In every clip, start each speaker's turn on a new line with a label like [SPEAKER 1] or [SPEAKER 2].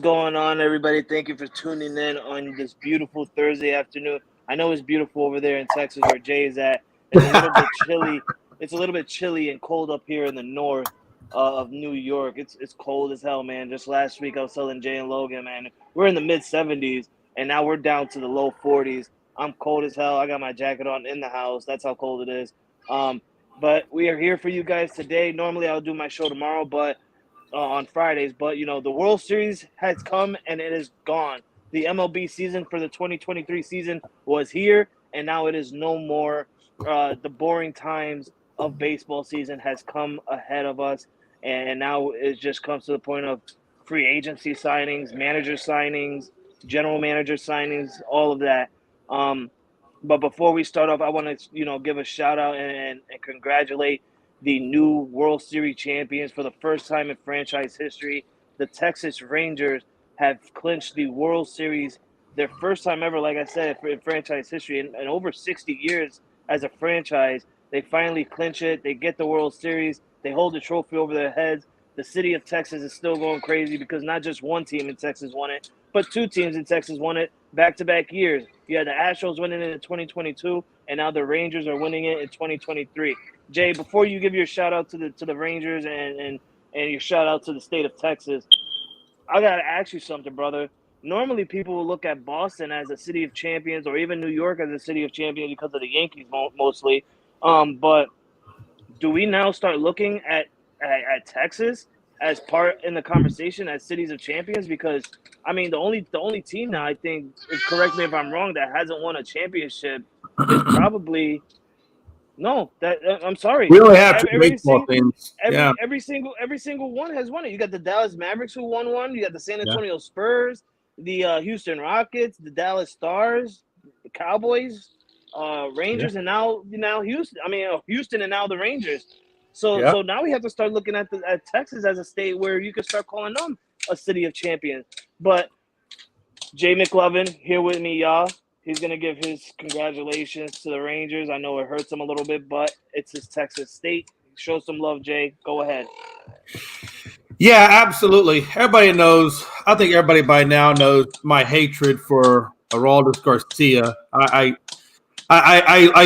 [SPEAKER 1] going on, everybody? Thank you for tuning in on this beautiful Thursday afternoon. I know it's beautiful over there in Texas where Jay is at. It's a little bit chilly. It's a little bit chilly and cold up here in the north of New York. It's cold as hell, man. Just last week I was telling Jay and Logan, man, we're in the mid 70s and now we're down to the low 40s. I'm cold as hell. I got my jacket on in the house. That's how cold it is. But we are here for you guys today. Normally I'll do my show tomorrow, but on Fridays, but the World Series has come and it is gone. The MLB season for the 2023 season was here, and now it is no more. The boring times of baseball season has come ahead of us, and now it just comes to the point of free agency signings, manager signings, general manager signings, all of that. But before we start off, I want to give a shout out and congratulate the new World Series champions for the first time in franchise history. The Texas Rangers have clinched the World Series, their first time ever, like I said, in franchise history. In over 60 years as a franchise, they finally clinch it. They get the World Series. They hold the trophy over their heads. The city of Texas is still going crazy because not just one team in Texas won it, but two teams in Texas won it back-to-back years. You had the Astros winning it in 2022, and now the Rangers are winning it in 2023. Jay, before you give your shout out to the Rangers and your shout out to the state of Texas, I gotta ask you something, brother. Normally, people will look at Boston as a city of champions, or even New York as a city of champions because of the Yankees mostly. But do we now start looking at Texas as part in the conversation as cities of champions? Because I mean, the only team now, I think, correct me if I'm wrong, that hasn't won a championship is probably. No, I'm sorry.
[SPEAKER 2] We only have two baseball teams.
[SPEAKER 1] Every single one has won it. You got the Dallas Mavericks who won one. You got the San Antonio Spurs, the Houston Rockets, the Dallas Stars, the Cowboys, Rangers, and now Houston. I mean, Houston and now the Rangers. So now we have to start looking at Texas as a state where you can start calling them a city of champions. But Jay McLovin here with me, y'all. He's going to give his congratulations to the Rangers. I know it hurts him a little bit, but it's his Texas state. Show some love, Jay. Go ahead.
[SPEAKER 2] Yeah, absolutely. Everybody knows, I think everybody by now knows my hatred for Aroldis Garcia. I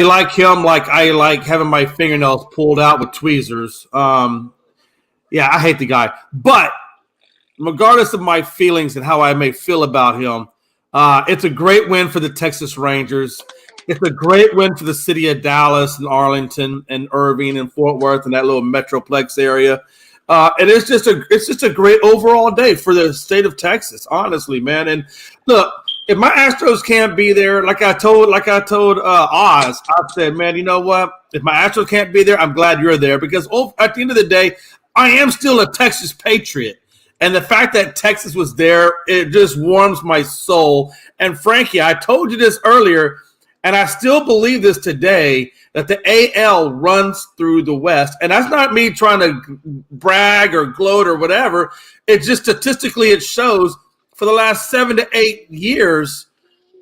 [SPEAKER 2] like him like I like having my fingernails pulled out with tweezers. Yeah, I hate the guy. But regardless of my feelings and how I may feel about him, it's a great win for the Texas Rangers. It's a great win for the city of Dallas and Arlington and Irving and Fort Worth and that little metroplex area. And it's just a great overall day for the state of Texas, honestly, man. And look, if my Astros can't be there, like I told Oz, I said, man, you know what? If my Astros can't be there, I'm glad you're there because at the end of the day, I am still a Texas Patriot. And the fact that Texas was there, it just warms my soul. And Frankie, I told you this earlier, and I still believe this today, that the AL runs through the West. And that's not me trying to brag or gloat or whatever. It's just statistically it shows for the last 7 to 8 years,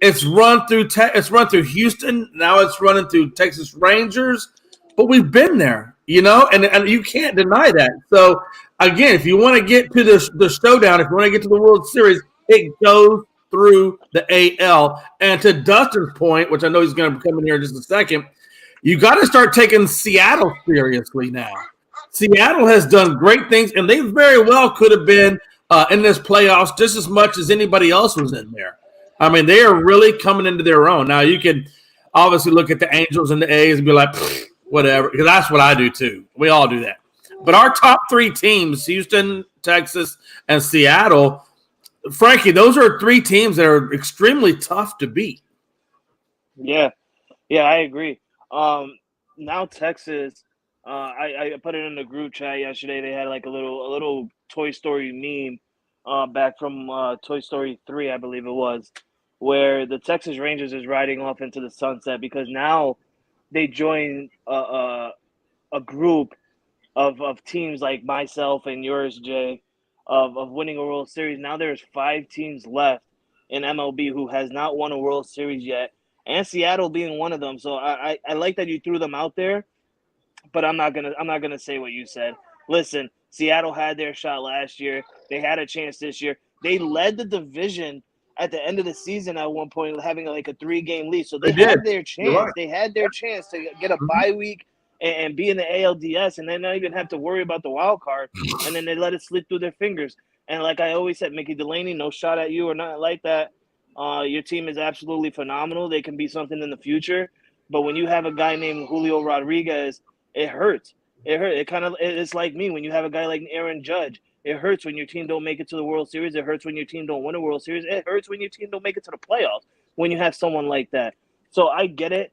[SPEAKER 2] it's run through Houston. Now it's running through Texas Rangers. But we've been there, and you can't deny that. So, again, if you want to get to the showdown, if you want to get to the World Series, it goes through the AL. And to Dustin's point, which I know he's going to come in here in just a second, you got to start taking Seattle seriously now. Seattle has done great things, and they very well could have been in this playoffs just as much as anybody else was in there. I mean, they are really coming into their own. Now, you can obviously look at the Angels and the A's and be like, whatever, because that's what I do too. We all do that. But our top three teams, Houston, Texas, and Seattle, Frankie, those are three teams that are extremely tough to beat.
[SPEAKER 1] Yeah, I agree. Now Texas, I put it in the group chat yesterday. They had like a little Toy Story meme back from Toy Story 3, I believe it was, where the Texas Rangers is riding off into the sunset because now they join a group of teams like myself and yours, Jay, of winning a World Series. Now there's 5 teams left in MLB who has not won a World Series yet, and Seattle being one of them. So I like that you threw them out there, but I'm not gonna say what you said. Listen, Seattle had their shot last year. They had a chance this year. They led the division at the end of the season at one point, having like a 3-game lead. So they
[SPEAKER 2] They
[SPEAKER 1] had
[SPEAKER 2] did.
[SPEAKER 1] their
[SPEAKER 2] You're
[SPEAKER 1] chance.
[SPEAKER 2] right.
[SPEAKER 1] They had their chance to get a
[SPEAKER 2] Mhm.
[SPEAKER 1] bye week and be in the ALDS, and then not even have to worry about the wild card. And then they let it slip through their fingers. And like I always said, Mickey Delaney, no shot at you or nothing like that. Your team is absolutely phenomenal. They can be something in the future. But when you have a guy named Julio Rodriguez, it hurts. It hurts. It's like me when you have a guy like Aaron Judge. It hurts when your team don't make it to the World Series. It hurts when your team don't win a World Series. It hurts when your team don't make it to the playoffs when you have someone like that. So I get it.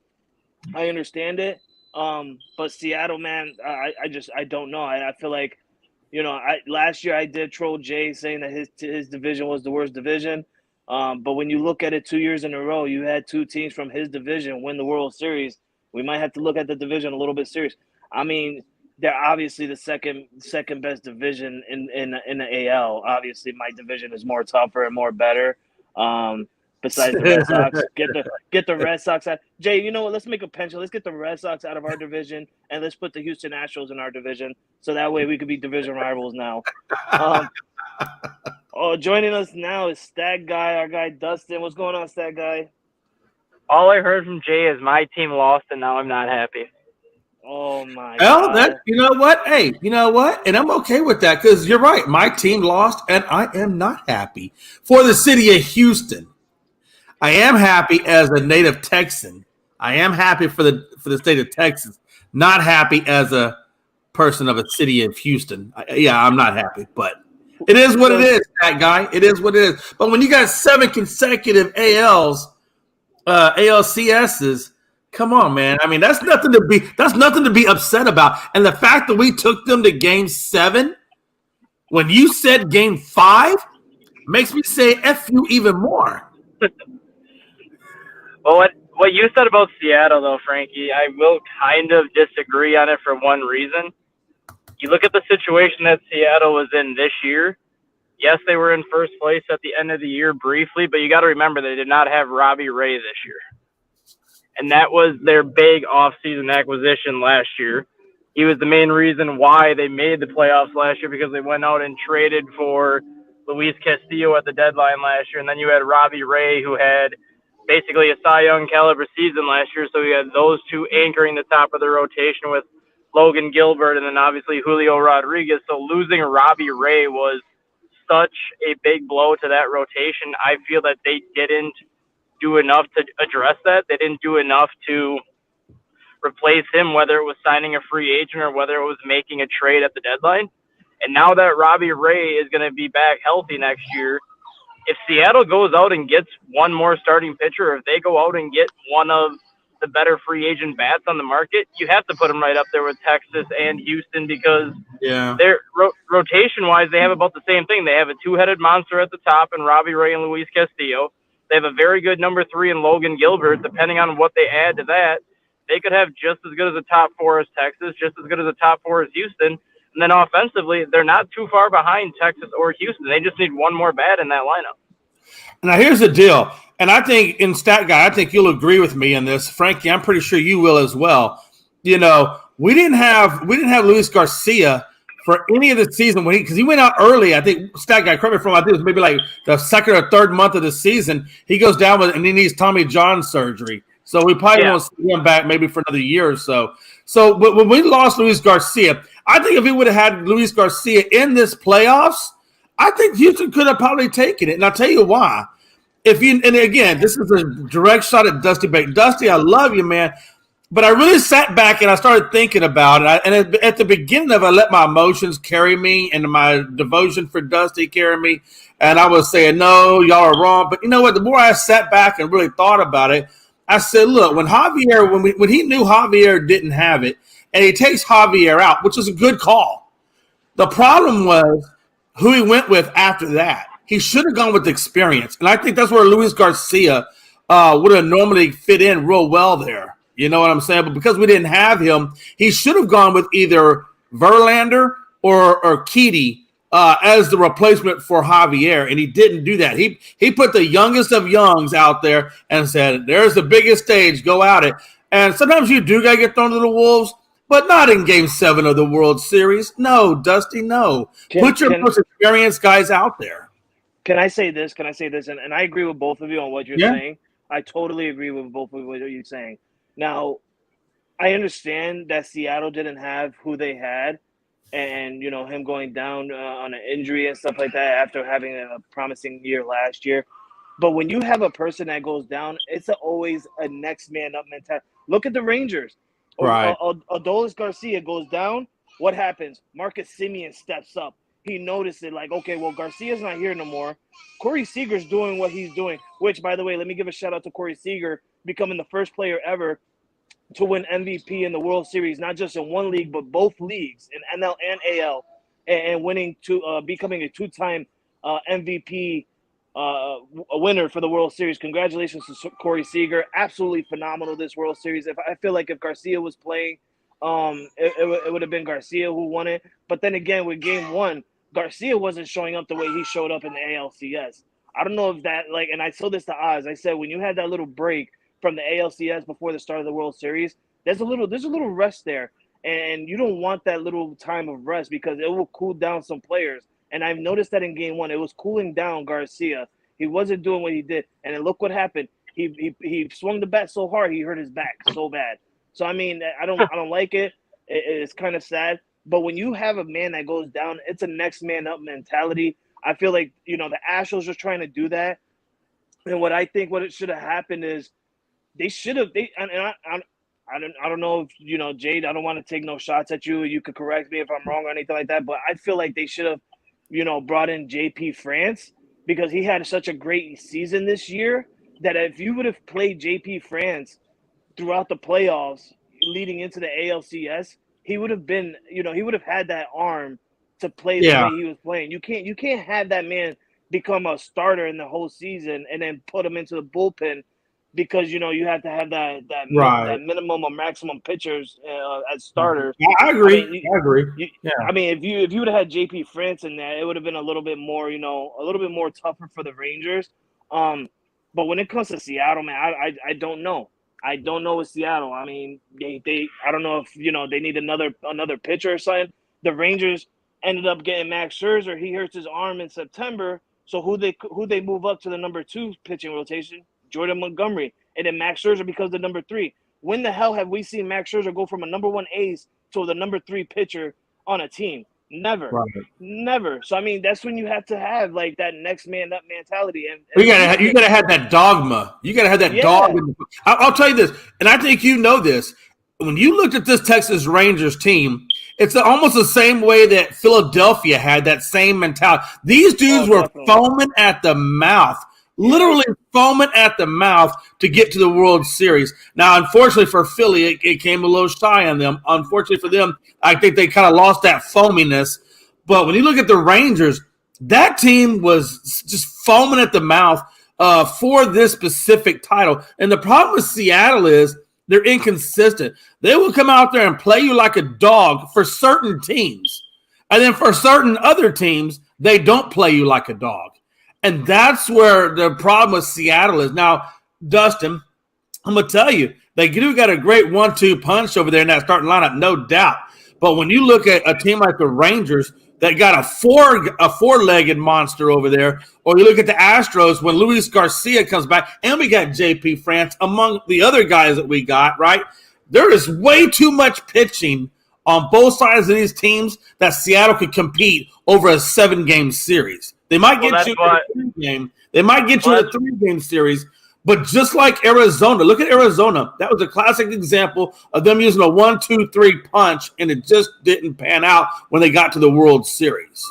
[SPEAKER 1] I understand it. But Seattle, man, I don't know. I feel like, last year I did troll Jay saying that his division was the worst division. But when you look at it 2 years in a row, you had two teams from his division win the World Series. We might have to look at the division a little bit serious. I mean, they're obviously the second best division in the AL. Obviously, my division is more tougher and more better. Besides the Red Sox, get the Red Sox out. Jay, you know what? Let's make a pension. Let's get the Red Sox out of our division, and let's put the Houston Astros in our division, so that way we could be division rivals now. Joining us now is Stat Guy, our guy Dustin. What's going on, Stat Guy?
[SPEAKER 3] All I heard from Jay is my team lost, and now I'm not happy.
[SPEAKER 1] Oh my
[SPEAKER 2] Well,
[SPEAKER 1] God!
[SPEAKER 2] you know what? Hey, you know what? And I'm okay with that because you're right. My team lost, and I am not happy for the city of Houston. I am happy as a native Texan. I am happy for the state of Texas. Not happy as a person of a city of Houston. I'm not happy, but it is what it is, that guy. It is what it is. But when you got 7 consecutive ALCSs, come on, man. I mean, that's nothing to be upset about. And the fact that we took them to Game 7, when you said Game 5, makes me say F you even more.
[SPEAKER 3] Well, what you said about Seattle, though, Frankie, I will kind of disagree on it for one reason. You look at the situation that Seattle was in this year. Yes, they were in first place at the end of the year briefly, but you got to remember they did not have Robbie Ray this year. And that was their big off-season acquisition last year. He was the main reason why they made the playoffs last year, because they went out and traded for Luis Castillo at the deadline last year. And then you had Robbie Ray, who had basically a Cy Young caliber season last year. So you had those two anchoring the top of the rotation with Logan Gilbert and then obviously Julio Rodriguez. So losing Robbie Ray was such a big blow to that rotation. I feel that they didn't do enough to address that. They didn't do enough to replace him, whether it was signing a free agent or whether it was making a trade at the deadline. And now that Robbie Ray is going to be back healthy next year, if Seattle goes out and gets one more starting pitcher, or if they go out and get one of the better free agent bats on the market, you have to put them right up there with Texas and Houston, because they're rotation-wise, they have about the same thing. They have a two-headed monster at the top in Robbie Ray and Luis Castillo. They have a very good number 3 in Logan Gilbert. Depending on what they add to that, they could have just as good as a top 4 as Texas, just as good as a top 4 as Houston. And then offensively, they're not too far behind Texas or Houston. They just need one more bat in that lineup.
[SPEAKER 2] Now, here's the deal. And I think in Stat Guy, I think you'll agree with me in this. Frankie, I'm pretty sure you will as well. You know, we didn't have Luis Garcia for any of the season because he went out early. I think Stat Guy, correct me if I'm wrong, I think it was maybe like the second or third month of the season. He goes down with and he needs Tommy John surgery. So we probably won't see him back maybe for another year or so. So when we lost Luis Garcia, I think if we would have had Luis Garcia in this playoffs, I think Houston could have probably taken it. And I'll tell you why. And again, this is a direct shot at Dusty Baker. Dusty, I love you, man. But I really sat back and I started thinking about it. And at the beginning of it, I let my emotions carry me and my devotion for Dusty carry me. And I was saying, no, y'all are wrong. But you know what? The more I sat back and really thought about it, I said, look, when he knew Javier didn't have it, and he takes Javier out, which is a good call. The problem was who he went with after that. He should have gone with experience. And I think that's where Luis Garcia would have normally fit in real well there. You know what I'm saying? But because we didn't have him, he should have gone with either Verlander or Keedy as the replacement for Javier, and he didn't do that. He put the youngest of youngs out there and said, there's the biggest stage, go at it. And sometimes you do got to get thrown to the wolves, but not in Game 7 of the World Series. No, Dusty, no. Put your most experienced guys out there.
[SPEAKER 1] Can I say this? And I agree with both of you on what you're saying. I totally agree with both of what you're saying. Now, I understand that Seattle didn't have who they had, and him going down on an injury and stuff like that after having a promising year last year. But when you have a person that goes down, it's always a next man up mentality. Look at the Rangers.
[SPEAKER 2] Right.
[SPEAKER 1] Adolis Garcia goes down. What happens? Marcus Semien steps up. He noticed it, like, okay, well, Garcia's not here no more. Corey Seager's doing what he's doing, which, by the way, let me give a shout out to Corey Seager, becoming the first player ever to win MVP in the World Series, not just in one league, but both leagues, in NL and AL, and winning becoming a two-time MVP a winner for the World Series. Congratulations to Corey Seager. Absolutely phenomenal this World Series. I feel like if Garcia was playing, it would have been Garcia who won it. But then again, with Game 1, Garcia wasn't showing up the way he showed up in the ALCS. I don't know if that, and I told this to Oz. I said, when you had that little break from the ALCS before the start of the World Series, there's a little rest there. And you don't want that little time of rest because it will cool down some players. And I've noticed that in Game 1, it was cooling down Garcia. He wasn't doing what he did. And then look what happened. He swung the bat so hard, he hurt his back so bad. So, I mean, I don't like it. It's kind of sad. But when you have a man that goes down, it's a next man up mentality. I feel like, the Astros are trying to do that. And what I think what it should have happened is they should have I don't know if, Jade, I don't want to take no shots at you. You could correct me if I'm wrong or anything like that. But I feel like they should have, brought in JP France because he had such a great season this year that if you would have played JP France throughout the playoffs leading into the ALCS, he would have been, he would have had that arm to play the way he was playing. You can't have that man become a starter in the whole season and then put him into the bullpen because, you have to have that minimum or maximum pitchers as starters.
[SPEAKER 2] I agree. I agree.
[SPEAKER 1] I mean, if you would have had JP France in there, it would have been a little bit more, a little bit more tougher for the Rangers. But when it comes to Seattle, man, I don't know. I don't know with Seattle. I mean, they I don't know if, they need another pitcher or something. The Rangers ended up getting Max Scherzer. He hurts his arm in September. So who they move up to the number 2 pitching rotation? Jordan Montgomery, and then Max Scherzer becomes the number 3. When the hell have we seen Max Scherzer go from a number 1 ace to the number 3 pitcher on a team? Never, never. So I mean, that's when you have to have like that next man up mentality. And
[SPEAKER 2] you gotta have that dogma. You gotta have that dog. I'll tell you this, and I think you know this. When you looked at this Texas Rangers team, it's almost the same way that Philadelphia had that same mentality. These dudes were foaming at the mouth. Literally foaming at the mouth to get to the World Series. Now, unfortunately for Philly, it came a little shy on them. Unfortunately for them, I think they kind of lost that foaminess. But when you look at the Rangers, that team was just foaming at the mouth for this specific title. And the problem with Seattle is they're inconsistent. They will come out there and play you like a dog for certain teams. And then for certain other teams, they don't play you like a dog. And that's where the problem with Seattle is. Now, Dustin, I'm going to tell you, they do got a great 1-2 punch over there in that starting lineup, no doubt. But when you look at a team like the Rangers that got a four-legged monster over there, or you look at the Astros when Luis Garcia comes back, and we got JP France among the other guys that we got, right? There is way too much pitching on both sides of these teams that Seattle could compete over a 7-game series. They might get you a 3-game. They might get you a 3-game series, but just like Arizona, look at Arizona. That was a classic example of them using a 1-2-3 punch, and it just didn't pan out when they got to the World Series.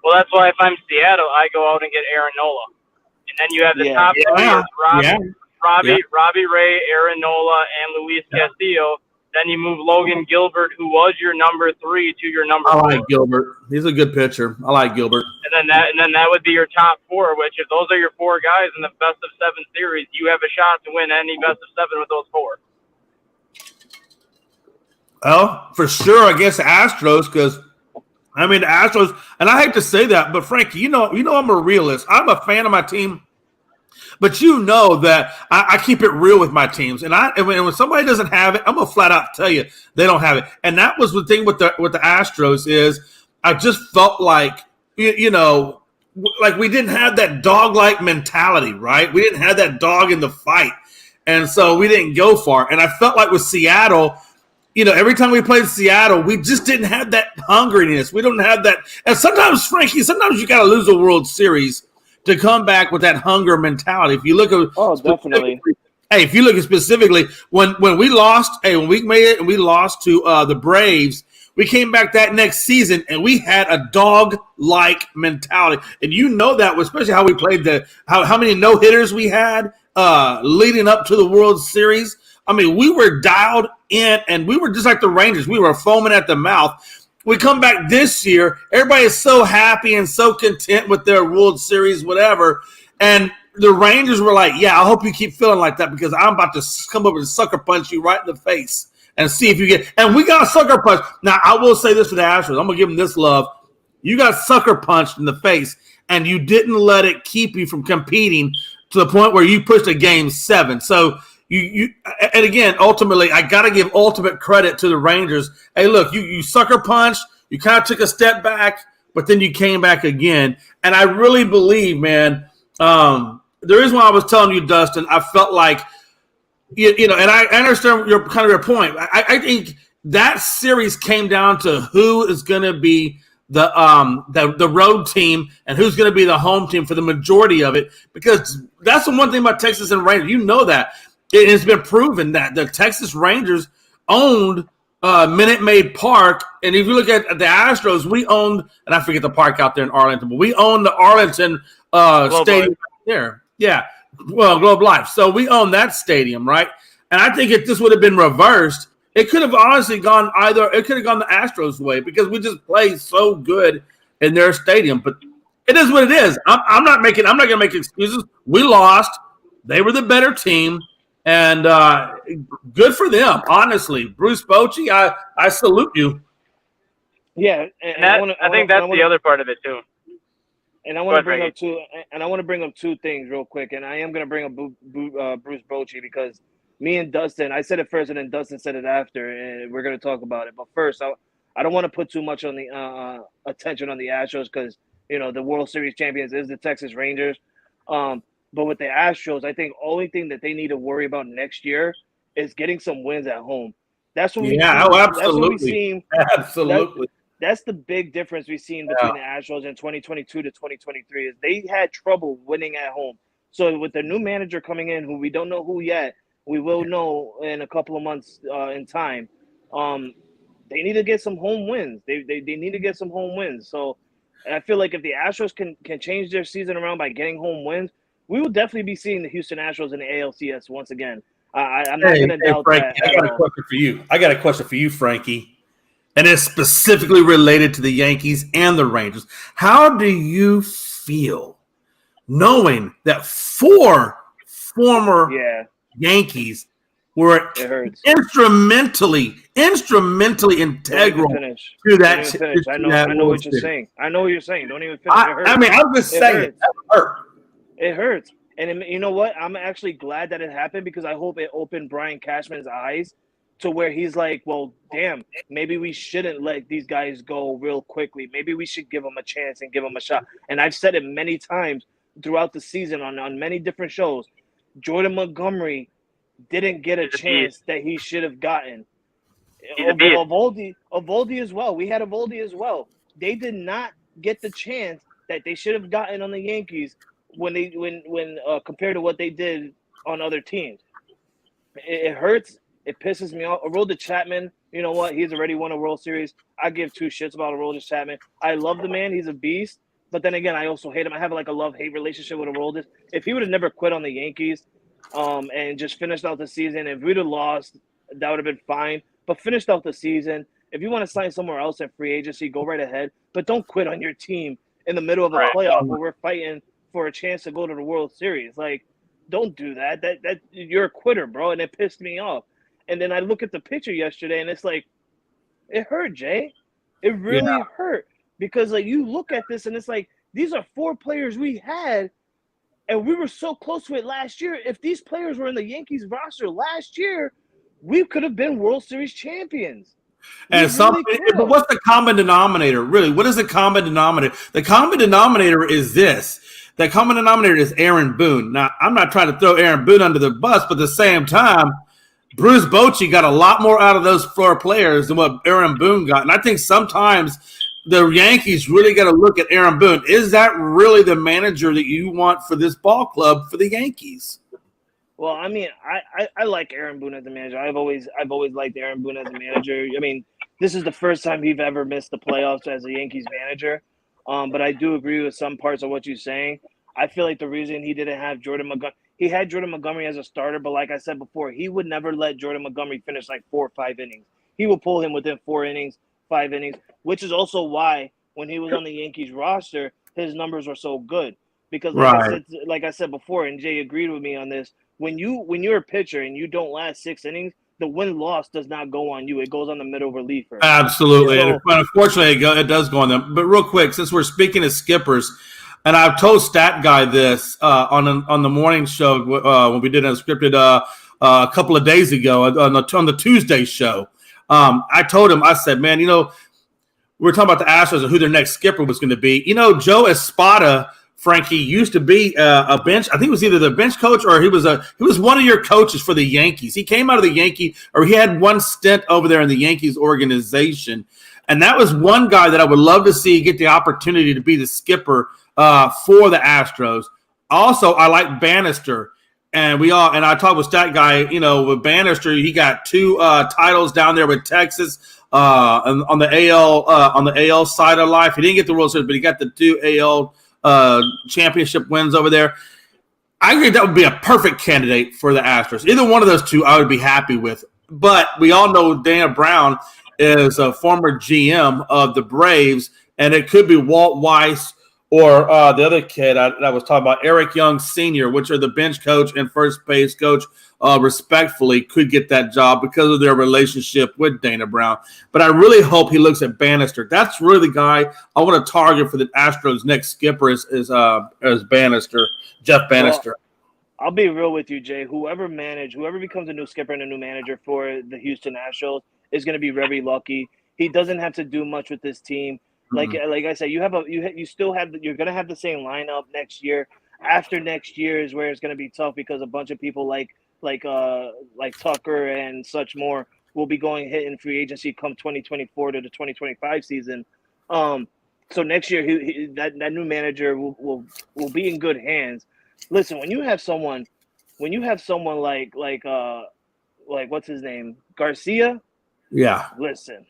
[SPEAKER 3] Well, that's why if I'm Seattle, I go out and get Aaron Nola, and then you have the top 3: Robbie Ray, Aaron Nola, and Luis Castillo. Then you move Logan Gilbert, who was your number 3, to your number 4.
[SPEAKER 2] I like Gilbert. He's a good pitcher. I like Gilbert.
[SPEAKER 3] And then that would be your top 4, which if those are your 4 guys in the best of 7 series, you have a shot to win any best of 7 with those 4.
[SPEAKER 2] Well, for sure against the Astros, because I mean the Astros, and I hate to say that, but Frankie, you know I'm a realist. I'm a fan of my team. But you know that I keep it real with my teams, and when somebody doesn't have it, I'm gonna flat out tell you they don't have it. And that was the thing with the Astros is I just felt like like we didn't have that dog-like mentality, right? We didn't have that dog in the fight. And so we didn't go far. And I felt like with Seattle, every time we played Seattle, we just didn't have that hungriness. We don't have that. And sometimes, Frankie, you got to lose a World Series to come back with that hunger mentality. If you look at
[SPEAKER 1] definitely.
[SPEAKER 2] Hey, if you look at specifically when we lost, when we made it and we lost to the Braves, we came back that next season and we had a dog-like mentality. And that, especially how we played how many no-hitters we had leading up to the World Series. I mean, we were dialed in and we were just like the Rangers. We were foaming at the mouth. We come back this year, everybody is so happy and so content with their World Series, whatever. And the Rangers were like, yeah, I hope you keep feeling like that because I'm about to come over and sucker punch you right in the face and see if you get – and we got a sucker punch. Now, I will say this for the Astros. I'm going to give them this love. You got sucker punched in the face, and you didn't let it keep you from competing to the point where you pushed a Game 7. So – and again, ultimately, I got to give ultimate credit to the Rangers. Hey, look, you sucker punched. You kind of took a step back, but then you came back again. And I really believe, man, the reason why I was telling you, Dustin, I felt like, and I understand your point. I think that series came down to who is going to be the road team and who's going to be the home team for the majority of it, because that's the one thing about Texas and Rangers. You know that. It has been proven that the Texas Rangers owned Minute Maid Park. And if you look at the Astros, we owned, and I forget the park out there in Arlington, but we own the Arlington stadium right there. Yeah, well, Globe Life. So we own that stadium, right? And I think if this would have been reversed, it could have honestly gone it could have gone the Astros' way because we just played so good in their stadium. But it is what it is. I'm not going to make excuses. We lost. They were the better team. And good for them, honestly. Bruce Bochy, I salute you.
[SPEAKER 1] Yeah,
[SPEAKER 3] I think that's the other part of it too.
[SPEAKER 1] And I want to bring up two things real quick. And I am going to bring up Bruce Bochy because me and Dustin, I said it first, and then Dustin said it after, and we're going to talk about it. But first, I don't want to put too much on the attention on the Astros because the World Series champions is the Texas Rangers. But with the Astros, I think only thing that they need to worry about next year is getting some wins at home. That's what
[SPEAKER 2] absolutely. Absolutely.
[SPEAKER 1] That's the big difference we've seen between the Astros in 2022 to 2023 is they had trouble winning at home. So with the new manager coming in, who we don't know who yet, we will know in a couple of months in time. They need to get some home wins. They need to get some home wins. So I feel like if the Astros can change their season around by getting home wins, we will definitely be seeing the Houston Astros in the ALCS once again. I'm not going to doubt
[SPEAKER 2] Frankie,
[SPEAKER 1] that.
[SPEAKER 2] I got a question for you. Frankie, and it's specifically related to the Yankees and the Rangers. How do you feel knowing that 4 former Yankees were instrumentally integral to that?
[SPEAKER 1] I know what you're saying. I know what you're saying. Don't even finish.
[SPEAKER 2] I'm just saying.
[SPEAKER 1] It hurts. And you know what? I'm actually glad that it happened because I hope it opened Brian Cashman's eyes to where he's like, well, damn, maybe we shouldn't let these guys go real quickly. Maybe we should give them a chance and give them a shot. And I've said it many times throughout the season on many different shows. Jordan Montgomery didn't get a chance that he should have gotten. Eovaldi as well. We had Eovaldi as well. They did not get the chance that they should have gotten on the Yankees when compared to what they did on other teams. It hurts. It pisses me off. Aroldis Chapman, you know what? He's already won a World Series. I give 2 shits about Aroldis Chapman. I love the man. He's a beast. But then again, I also hate him. I have like a love-hate relationship with Aroldis. If he would have never quit on the Yankees and just finished out the season, if we'd have lost, that would have been fine. But finished out the season. If you want to sign somewhere else in free agency, go right ahead. But don't quit on your team in the middle of a playoff where we're fighting for a chance to go to the World Series. Like, don't do that. That you're a quitter, bro, and it pissed me off. And then I look at the picture yesterday, and it's like, it hurt, Jay. It really hurt because, like, you look at this, and it's like these are 4 players we had, and we were so close to it last year. If these players were in the Yankees roster last year, we could have been World Series champions.
[SPEAKER 2] And but what's the common denominator? Really, what is the common denominator? The common denominator is this. The common denominator is Aaron Boone. Now, I'm not trying to throw Aaron Boone under the bus, but at the same time, Bruce Bochy got a lot more out of those floor players than what Aaron Boone got. And I think sometimes the Yankees really got to look at Aaron Boone. Is that really the manager that you want for this ball club for the Yankees?
[SPEAKER 1] Well, I mean, I like Aaron Boone as a manager. I've always liked Aaron Boone as a manager. I mean, this is the first time he's ever missed the playoffs as a Yankees manager. But I do agree with some parts of what you're saying. I feel like the reason he didn't have Jordan Montgomery, he had Jordan Montgomery as a starter, but like I said before, he would never let Jordan Montgomery finish like 4 or 5 innings. He would pull him within 4 innings, 5 innings, which is also why when he was on the Yankees roster, his numbers were so good. Because like I said before, and Jay agreed with me on this, when you're a pitcher and you don't last 6 innings, the win-loss does not go on you. It goes on the middle reliever.
[SPEAKER 2] Absolutely. And unfortunately, it does go on them. But real quick, since we're speaking of skippers, and I've told Stat Guy this on the morning show when we did a scripted a couple of days ago on the Tuesday show. I told him, I said, man, we were talking about the Astros and who their next skipper was going to be. Joe Espada, Frankie, used to be a bench. I think it was either the bench coach or he was one of your coaches for the Yankees. He came out of the Yankee, or he had one stint over there in the Yankees organization. And that was one guy that I would love to see get the opportunity to be the skipper for the Astros. Also, I like Bannister. And I talked with Stat Guy, with Bannister, he got 2 titles down there with Texas on the AL side of life. He didn't get the World Series, but he got the 2 AL championship wins over there. I think that would be a perfect candidate for the Astros. Either one of those 2 I would be happy with. But we all know Dana Brown is a former GM of the Braves, and it could be Walt Weiss or the other kid I was talking about, Eric Young Sr., which are the bench coach and first base coach, respectfully, could get that job because of their relationship with Dana Brown. But I really hope he looks at Bannister. That's really the guy I want to target for the Astros' next skipper is Bannister, Jeff Bannister.
[SPEAKER 1] Well, I'll be real with you, Jay. Whoever becomes a new skipper and a new manager for the Houston Astros is going to be very lucky. He doesn't have to do much with this team. Like I said, you're going to have the same lineup next year. After next year is where it's going to be tough because a bunch of people like Tucker and such more will be hitting free agency come 2024 to the 2025 season. So next year that new manager will be in good hands. Listen, when you have someone like what's his name, Garcia.
[SPEAKER 2] Yeah.
[SPEAKER 1] Listen,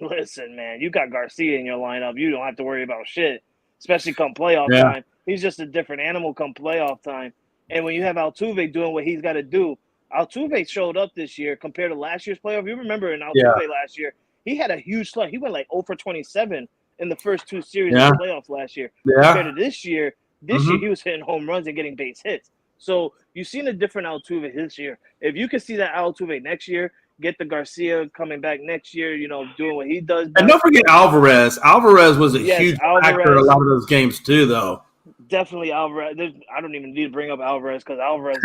[SPEAKER 1] man. You got Garcia in your lineup. You don't have to worry about shit, especially come playoff time. He's just a different animal come playoff time. And when you have Altuve doing what he's got to do, Altuve showed up this year compared to last year's playoff. You remember in Altuve last year, he had a huge slug. He went like 0 for 27 in the first 2 series of the playoffs last year. Compared to this year he was hitting home runs and getting base hits. So you've seen a different Altuve this year. If you can see that Altuve next year, get the Garcia coming back next year, doing what he does.
[SPEAKER 2] And don't forget Alvarez. Alvarez was a huge factor in a lot of those games too, though.
[SPEAKER 1] Definitely Alvarez. I don't even need to bring up Alvarez because Alvarez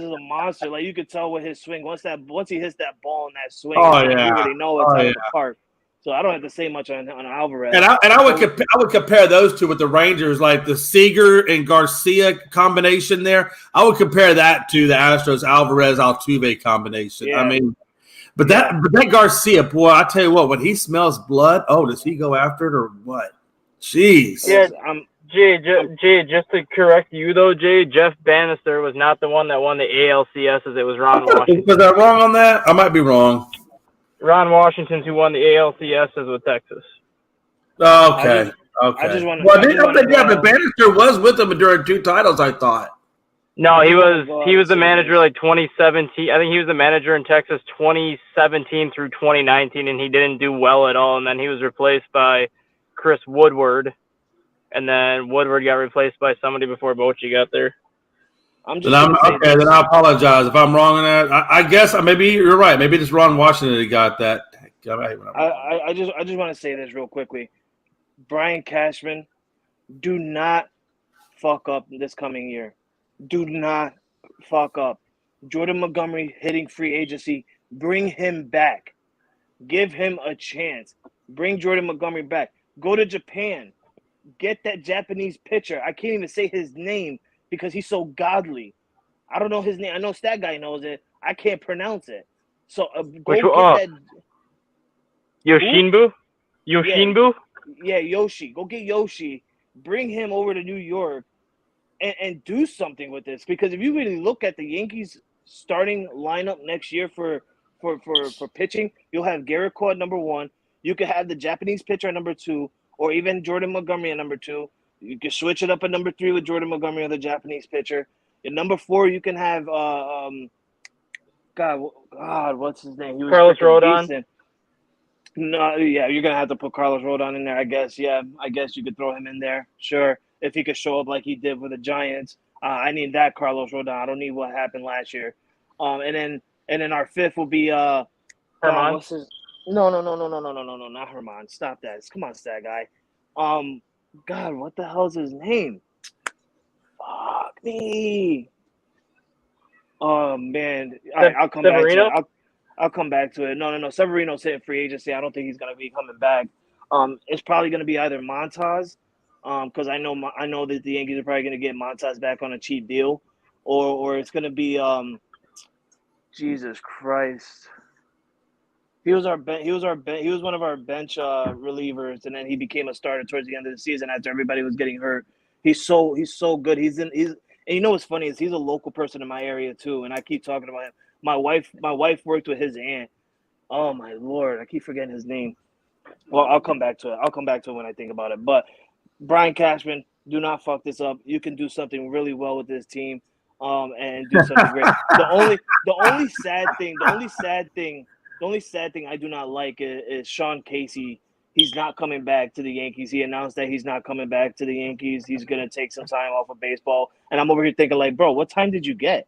[SPEAKER 1] is a monster. Like, you could tell with his swing. Once he hits that ball in that swing, you already know it's out of the park. So I don't have to say much on Alvarez.
[SPEAKER 2] And I would compare those two with the Rangers, like the Seager and Garcia combination there. I would compare that to the Astros Alvarez Altuve combination. Yeah. I mean, but that Garcia, boy, I tell you what, when he smells blood, does he go after it or what? Jeez.
[SPEAKER 3] Yeah, Jay, just to correct you though, Jay, Jeff Bannister was not the one that won the ALCSs. It was Ron Washington.
[SPEAKER 2] Was I wrong on that? I might be wrong.
[SPEAKER 3] Ron Washington's who won the ALCSs with Texas.
[SPEAKER 2] Okay.
[SPEAKER 1] But
[SPEAKER 2] Bannister was with them during 2 titles, I thought.
[SPEAKER 3] No, he was the manager like 2017. I think he was the manager in Texas 2017 through 2019, and he didn't do well at all. And then he was replaced by Chris Woodward, and then Woodward got replaced by somebody before Bochy got there.
[SPEAKER 2] Then I apologize if I'm wrong on that. I guess maybe you're right. Maybe it's Ron Washington that got that.
[SPEAKER 1] I just want to say this real quickly. Brian Cashman, do not fuck up this coming year. Do not fuck up. Jordan Montgomery hitting free agency. Bring him back. Give him a chance. Bring Jordan Montgomery back. Go to Japan. Get that Japanese pitcher. I can't even say his name because he's so godly. I don't know his name. I know Stat Guy knows it. I can't pronounce it. So go get that.
[SPEAKER 3] Yoshinbu? Yoshinbu?
[SPEAKER 1] Yeah, Yoshi. Go get Yoshi. Bring him over to New York and do something with this. Because if you really look at the Yankees starting lineup next year for pitching, you'll have Garrett Cole at number 1. You could have the Japanese pitcher at number 2, or even Jordan Montgomery at number 2. You can switch it up at number 3 with Jordan Montgomery or the Japanese pitcher. At number 4, you can have God, what's his name? He was
[SPEAKER 3] Carlos Rodon.
[SPEAKER 1] decent. No, yeah, you're gonna have to put Carlos Rodon in there, I guess. Yeah, I guess you could throw him in there. Sure, if he could show up like he did with the Giants. I need that Carlos Rodon. I don't need what happened last year. And then our 5th will be
[SPEAKER 3] Herman.
[SPEAKER 1] what's his? No, not Herman. Stop that. Come on, Stat Guy. God, what the hell's his name? Fuck me. Oh man, all right, I'll come back to it. I'll come back to it. No. Severino's hitting free agency. I don't think he's gonna be coming back. It's probably gonna be either Montas, because I know that the Yankees are probably gonna get Montas back on a cheap deal, or it's gonna be Jesus Christ. He was one of our bench relievers, and then he became a starter towards the end of the season after everybody was getting hurt. He's so good. And you know what's funny is he's a local person in my area too, and I keep talking about him. My wife worked with his aunt. Oh my Lord, I keep forgetting his name. Well, I'll come back to it. I'll come back to it when I think about it. But Brian Cashman, do not fuck this up. You can do something really well with this team, and do something great. The only sad thing I do not like is Sean Casey. He's not coming back to the Yankees. He announced that he's not coming back to the Yankees. He's going to take some time off of baseball. And I'm over here thinking, like, bro, what time did you get?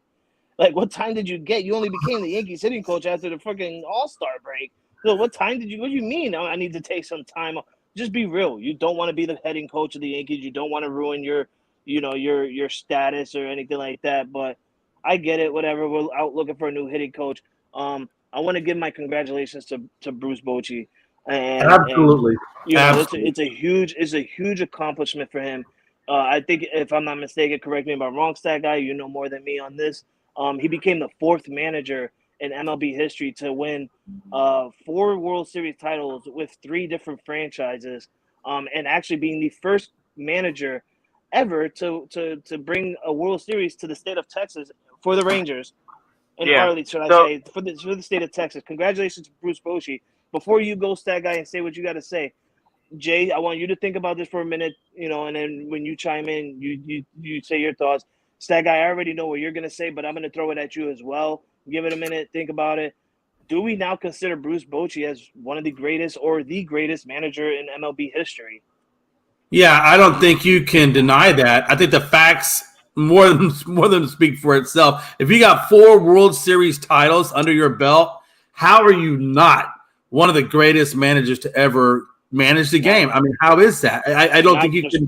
[SPEAKER 1] Like, what time did you get? You only became the Yankees hitting coach after the fucking All-Star break. So what time did you – what do you mean I need to take some time off? Just be real. You don't want to be the hitting coach of the Yankees. You don't want to ruin your status or anything like that. But I get it, whatever. We're out looking for a new hitting coach. I want to give my congratulations to Bruce Bochy.
[SPEAKER 2] Absolutely.
[SPEAKER 1] It's a huge accomplishment for him. I think, if I'm not mistaken, correct me if I'm wrong, Stat Guy, you know more than me on this. He became the 4th manager in MLB history to win 4 World Series titles with 3 different franchises, and actually being the first manager ever to bring a World Series to the state of Texas for the Rangers. And Arlington, for the state of Texas. Congratulations to Bruce Bochy. Before you go, Stat Guy, and say what you got to say, Jay, I want you to think about this for a minute, and then when you chime in, you say your thoughts. Stat Guy, I already know what you're going to say, but I'm going to throw it at you as well. Give it a minute. Think about it. Do we now consider Bruce Bochy as one of the greatest or the greatest manager in MLB history?
[SPEAKER 2] Yeah, I don't think you can deny that. I think the facts more than speak for itself. If you got 4 World Series titles under your belt, how are you not one of the greatest managers to ever manage the game? I mean, how is that? I don't think you can.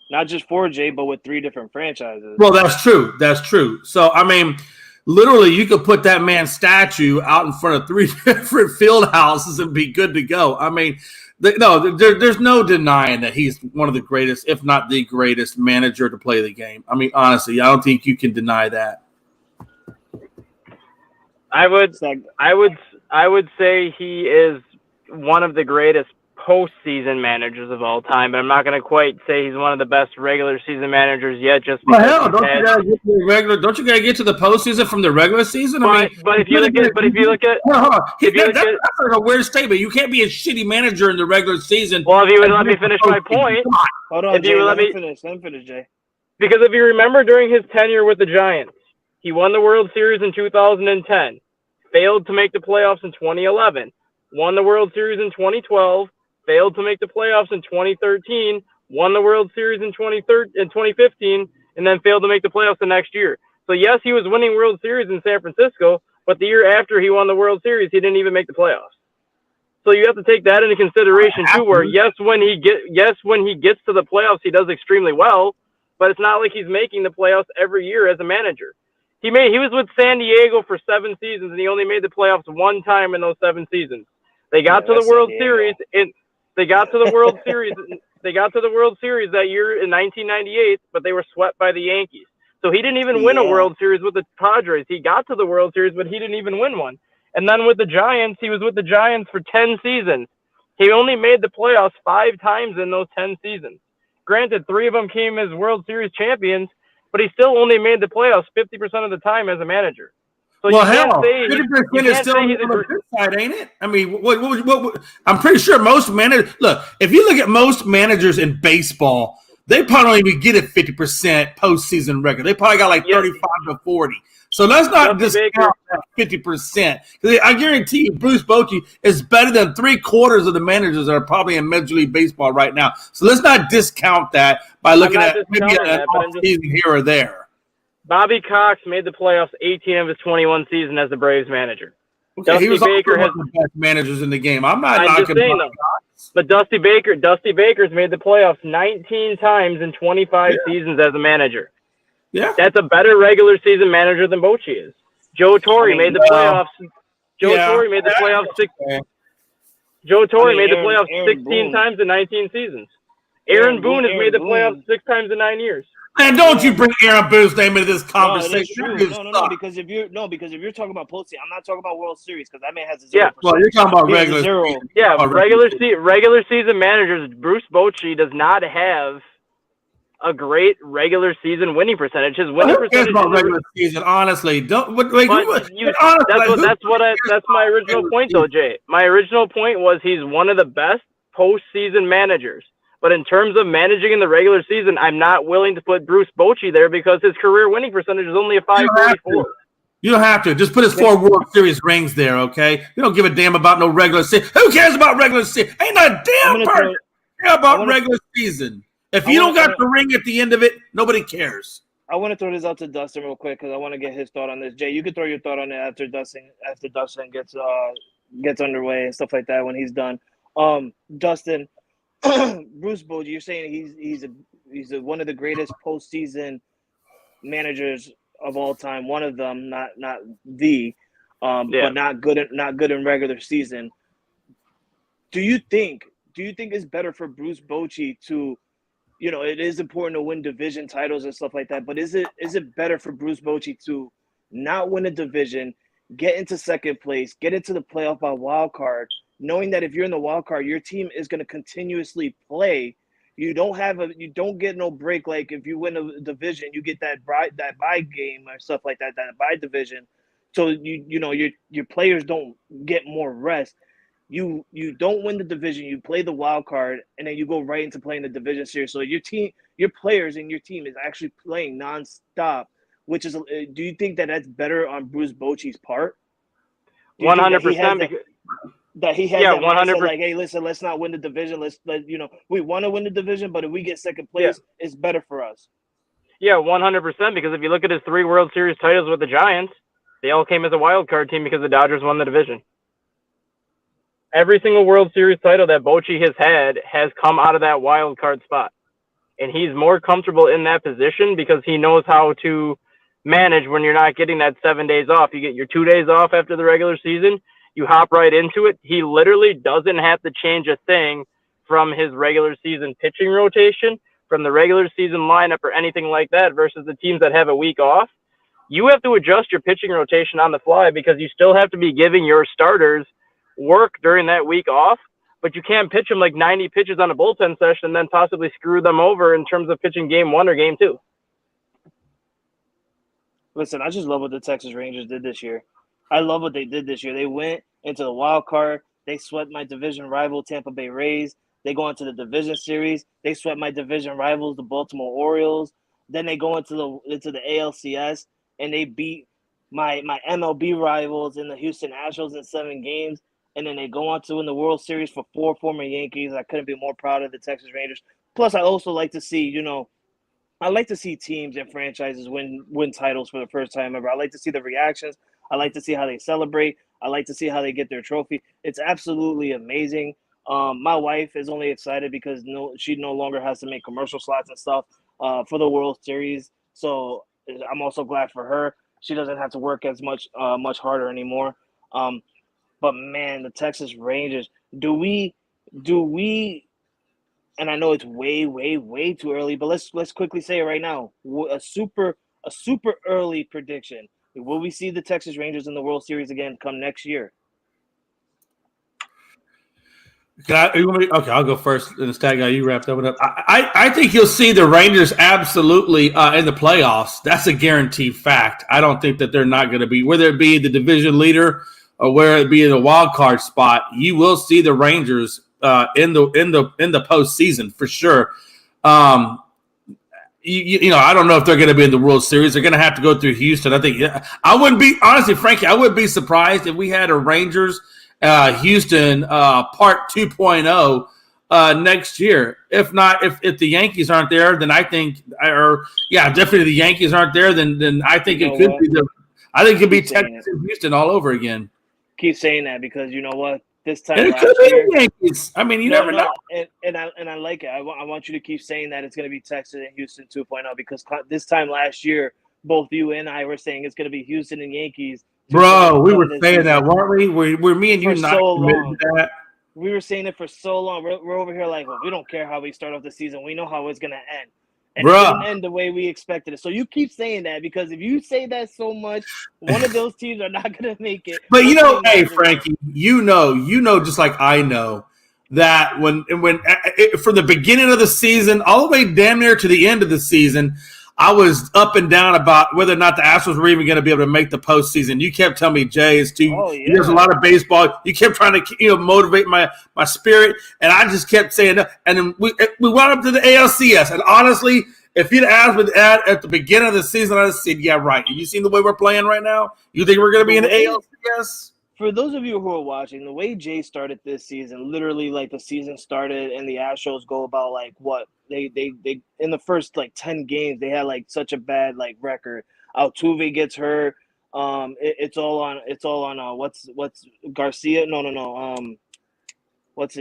[SPEAKER 1] Not just 4, Jay, but with 3 different franchises.
[SPEAKER 2] Well, that's true. That's true. So, I mean, literally, you could put that man's statue out in front of 3 different field houses and be good to go. I mean, there's no denying that he's one of the greatest, if not the greatest manager to play the game. I mean, honestly, I don't think you can deny that.
[SPEAKER 3] I would say he is one of the greatest postseason managers of all time, but I'm not going to quite say he's one of the best regular season managers yet. Just because
[SPEAKER 2] don't you got to get to the postseason from the regular season?
[SPEAKER 3] But if you look at,
[SPEAKER 2] that's like a weird statement. You can't be a shitty manager in the regular season.
[SPEAKER 3] Well, if you would let me finish my point,
[SPEAKER 1] hold on, Jay, let me finish, Jay.
[SPEAKER 3] Because if you remember, during his tenure with the Giants, he won the World Series in 2010, failed to make the playoffs in 2011, won the World Series in 2012. Failed to make the playoffs in 2013, won the World Series in 2015, and then failed to make the playoffs the next year. So, yes, he was winning World Series in San Francisco, but the year after he won the World Series, he didn't even make the playoffs. So you have to take that into consideration, too, where, yes, when he gets to the playoffs, he does extremely well, but it's not like he's making the playoffs every year as a manager. He was with San Diego for 7 seasons, and he only made the playoffs 1 time in those 7 seasons. They got to the
[SPEAKER 1] that's
[SPEAKER 3] World
[SPEAKER 1] San
[SPEAKER 3] Series. They got to the World Series. They got to the World Series that year in 1998, but they were swept by the Yankees. So he didn't even win a World Series with the Padres. He got to the World Series, but he didn't even win one. And then with the Giants, he was with the Giants for 10 seasons. He only made the playoffs 5 times in those 10 seasons. Granted, 3 of them came as World Series champions, but he still only made the playoffs 50% of the time as a manager. So
[SPEAKER 2] Well,
[SPEAKER 3] you can't
[SPEAKER 2] hell,
[SPEAKER 3] say
[SPEAKER 2] 50% is still on the good side, ain't it? I mean, what, I'm pretty sure most managers – look, if you look at most managers in baseball, they probably don't even get a 50% postseason record. They probably got like 35 to 40. So let's not discount that 50%. I guarantee you Bruce Bochy is better than 3/4 of the managers that are probably in Major League Baseball right now. So let's not discount that by looking at maybe an off-season here or there.
[SPEAKER 3] Bobby Cox made the playoffs 18 of his 21 seasons as the Braves manager.
[SPEAKER 2] Okay, he was also one of the best managers in the game. I'm not knocking Bobby Cox.
[SPEAKER 3] But Dusty Baker's made the playoffs 19 times in 25 seasons as a manager.
[SPEAKER 2] Yeah.
[SPEAKER 3] That's a better regular season manager than Bochy is. Joe Torre made the playoffs. Torre made the playoffs 16 times in 19 seasons. Aaron Boone has made the playoffs 6 times in 9 years.
[SPEAKER 2] Man, don't you bring Aaron Boone's name into this conversation.
[SPEAKER 1] No, because if you're talking about postseason, I'm not talking about World Series because that man has a 0%.
[SPEAKER 2] Yeah, well, you're talking about regular season.
[SPEAKER 3] Yeah, regular season managers. Bruce Bochy does not have a great regular season winning percentage. His winning percentage
[SPEAKER 2] is about regular season. Honestly, that's
[SPEAKER 3] my original point, though, Jay. My original point was he's one of the best postseason managers. But in terms of managing in the regular season, I'm not willing to put Bruce Bochy there because his career winning percentage is only a 5.44.
[SPEAKER 2] You don't have to. Just put his 4 World Series rings there, okay? You don't give a damn about no regular season. Who cares about regular season? Ain't a damn person care about regular season. If you don't got the ring at the end of it, nobody cares.
[SPEAKER 1] I want to throw this out to Dustin real quick because I want to get his thought on this. Jay, you can throw your thought on it after Dustin gets underway and stuff like that when he's done. Dustin, Bruce Bochy, you're saying he's one of the greatest postseason managers of all time. One of them, not the, but not good in regular season. Do you think it's better for Bruce Bochy to, it is important to win division titles and stuff like that, but is it better for Bruce Bochy to not win a division, get into second place, get into the playoff by wild card, knowing that if you're in the wild card, your team is going to continuously play. You don't get no break. Like if you win a division, you get that bye game or stuff like that bye division. So your players don't get more rest. You don't win the division, you play the wild card, and then you go right into playing the division series. So your players and your team is actually playing nonstop. Which is, do you think that that's better on Bruce Bochy's part?
[SPEAKER 3] 100%.
[SPEAKER 1] That he has 100%. Like, hey, listen, let's not win the division. We want to win the division, but if we get second place, it's better for us.
[SPEAKER 3] Yeah, 100%. Because if you look at his 3 World Series titles with the Giants, they all came as a wild card team because the Dodgers won the division. Every single World Series title that Bochy has had has come out of that wild card spot, and he's more comfortable in that position because he knows how to manage when you're not getting that 7 days off. You get your 2 days off after the regular season. You hop right into it. He literally doesn't have to change a thing from his regular season pitching rotation, from the regular season lineup or anything like that versus the teams that have a week off. You have to adjust your pitching rotation on the fly because you still have to be giving your starters work during that week off, but you can't pitch them like 90 pitches on a bullpen session and then possibly screw them over in terms of pitching game 1 or game 2.
[SPEAKER 1] Listen, I just love what the Texas Rangers did this year. I love what they did this year. They went into the wild card. They swept my division rival, Tampa Bay Rays. They go into the division series. They swept my division rivals, the Baltimore Orioles. Then they go into the ALCS, and they beat my MLB rivals in the Houston Astros in 7 games. And then they go on to win the World Series for 4 former Yankees. I couldn't be more proud of the Texas Rangers. Plus, I also like to see, I like to see teams and franchises win titles for the first time ever. I like to see the reactions. I like to see how they celebrate. I like to see how they get their trophy. It's absolutely amazing. My wife is only excited because she no longer has to make commercial slots and stuff for the World Series. So I'm also glad for her. She doesn't have to work as much harder anymore. But man, the Texas Rangers, do we, and I know it's way, way, way too early, but let's quickly say it right now. A super early prediction. Will we see the Texas Rangers in the World Series again come next year?
[SPEAKER 2] Okay, I'll go first. And the stat guy, you wrap that one up. I think you'll see the Rangers absolutely in the playoffs. That's a guaranteed fact. I don't think that they're not going to be, whether it be the division leader or where it be in a wild card spot. You will see the Rangers in the postseason for sure. You know, I don't know if they're going to be in the World Series. They're going to have to go through Houston. I think I wouldn't be honestly, Frankie. I wouldn't be surprised if we had a Rangers. Houston part 2.0 next year. If not, if the Yankees aren't there, then I think, definitely the Yankees aren't there, then I think it could be I think it could be Texas and Houston all over again.
[SPEAKER 1] Keep saying that because you know what, this time
[SPEAKER 2] it could be the Yankees. I mean, you never know.
[SPEAKER 1] And I like it. I want you to keep saying that it's going to be Texas and Houston 2.0 because this time last year, both you and I were saying it's going to be Houston and Yankees.
[SPEAKER 2] Bro, we were saying that, weren't we? We're me and you not
[SPEAKER 1] committed
[SPEAKER 2] to that.
[SPEAKER 1] We were saying it for so long. We're over here like, well, we don't care how we start off the season. We know how it's going to end. And it didn't end the way we expected it. So you keep saying that because if you say that so much, one of those teams are not going to make it.
[SPEAKER 2] But you know, hey, Frankie, you know, just like I know that when from the beginning of the season all the way damn near to the end of the season, I was up and down about whether or not the Astros were even going to be able to make the postseason. You kept telling me, Jay, there's a lot of baseball. You kept trying to motivate my spirit, and I just kept saying no. And then we went up to the ALCS. And honestly, if you'd asked me at the beginning of the season, I'd have said, yeah, right. Have you seen the way we're playing right now? You think we're going to be in the ALCS?
[SPEAKER 1] For those of you who are watching, the way Jay started this season, literally like the season started and the Astros go about like what they in the first like 10 games they had like such a bad like record. Altuve gets hurt. It's all on what's Garcia? No. What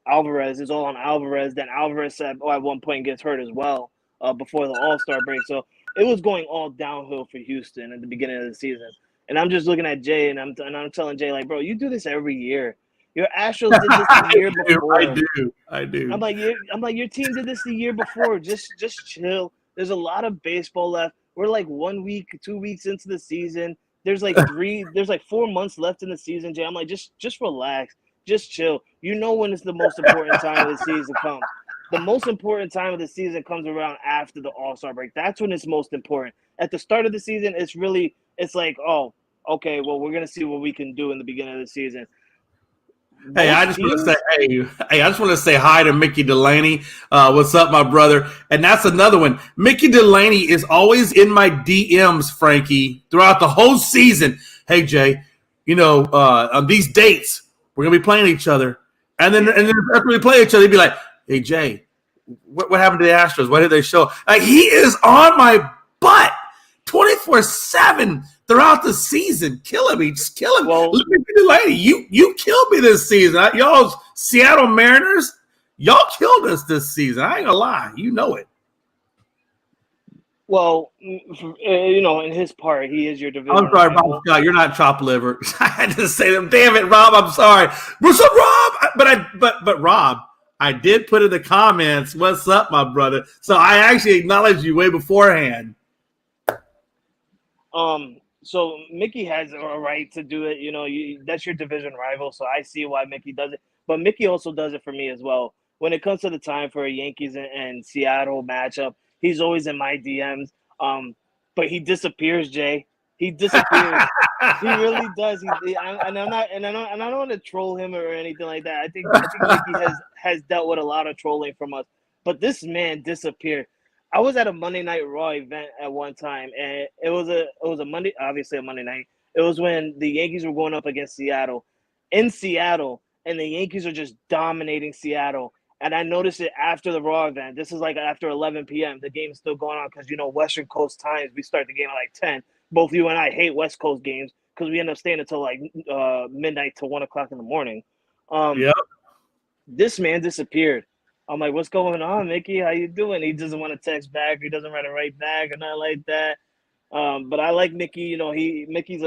[SPEAKER 1] Alvarez is all on Alvarez. Then Alvarez said, at one point gets hurt as well before the All-Star break. So it was going all downhill for Houston at the beginning of the season. And I'm just looking at Jay, and I'm telling Jay, like, bro, you do this every year. Your Astros did this the year before.
[SPEAKER 2] I do.
[SPEAKER 1] I'm like, your team did this the year before. Just chill. There's a lot of baseball left. We're like 1 week, 2 weeks into the season. There's like 4 months left in the season, Jay. I'm like, just relax. Just chill. You know when it's the most important time of the season comes. The most important time of the season comes around after the All-Star break. That's when it's most important. At the start of the season, it's like, oh, okay, well, we're gonna see what we can do in the beginning of the season.
[SPEAKER 2] Hey, I just want to say hi to Mickey Delaney. What's up, my brother? And that's another one. Mickey Delaney is always in my DMs, Frankie, throughout the whole season. Hey, Jay, on these dates we're gonna be playing each other, and then after we play each other, he'd be like, "Hey, Jay, what happened to the Astros? What did they show?" Like he is on my butt 24/7. Throughout the season, killing me, just killing me.
[SPEAKER 1] Well,
[SPEAKER 2] look at the lady. You killed me this season. Y'all Seattle Mariners, y'all killed us this season. I ain't gonna lie, you know it.
[SPEAKER 1] Well, in his part, he is your division.
[SPEAKER 2] I'm sorry, Bob Scott. You're not chopped liver. I had to say them. Damn it, Rob. I'm sorry. What's up, Rob? But Rob, I did put in the comments, "What's up, my brother?" So I actually acknowledged you way beforehand.
[SPEAKER 1] So Mickey has a right to do it. That's your division rival, so I see why Mickey does it. But Mickey also does it for me as well. When it comes to the time for a Yankees and Seattle matchup, he's always in my DMs. But he disappears, Jay. He disappears. He really does. I don't want to troll him or anything like that. I think Mickey has dealt with a lot of trolling from us. But this man disappeared. I was at a Monday Night Raw event at one time, and it was a Monday, obviously a Monday night. It was when the Yankees were going up against Seattle, in Seattle, and the Yankees are just dominating Seattle. And I noticed it after the Raw event. This is like after 11 p.m. The game's still going on because Western Coast times we start the game at like 10. Both you and I hate West Coast games because we end up staying until like midnight to 1 o'clock in the morning.
[SPEAKER 2] Yep.
[SPEAKER 1] This man disappeared. I'm like, what's going on, Mickey? How you doing? He doesn't want to text back. He doesn't want to write back or nothing like that. But I like Mickey. Mickey's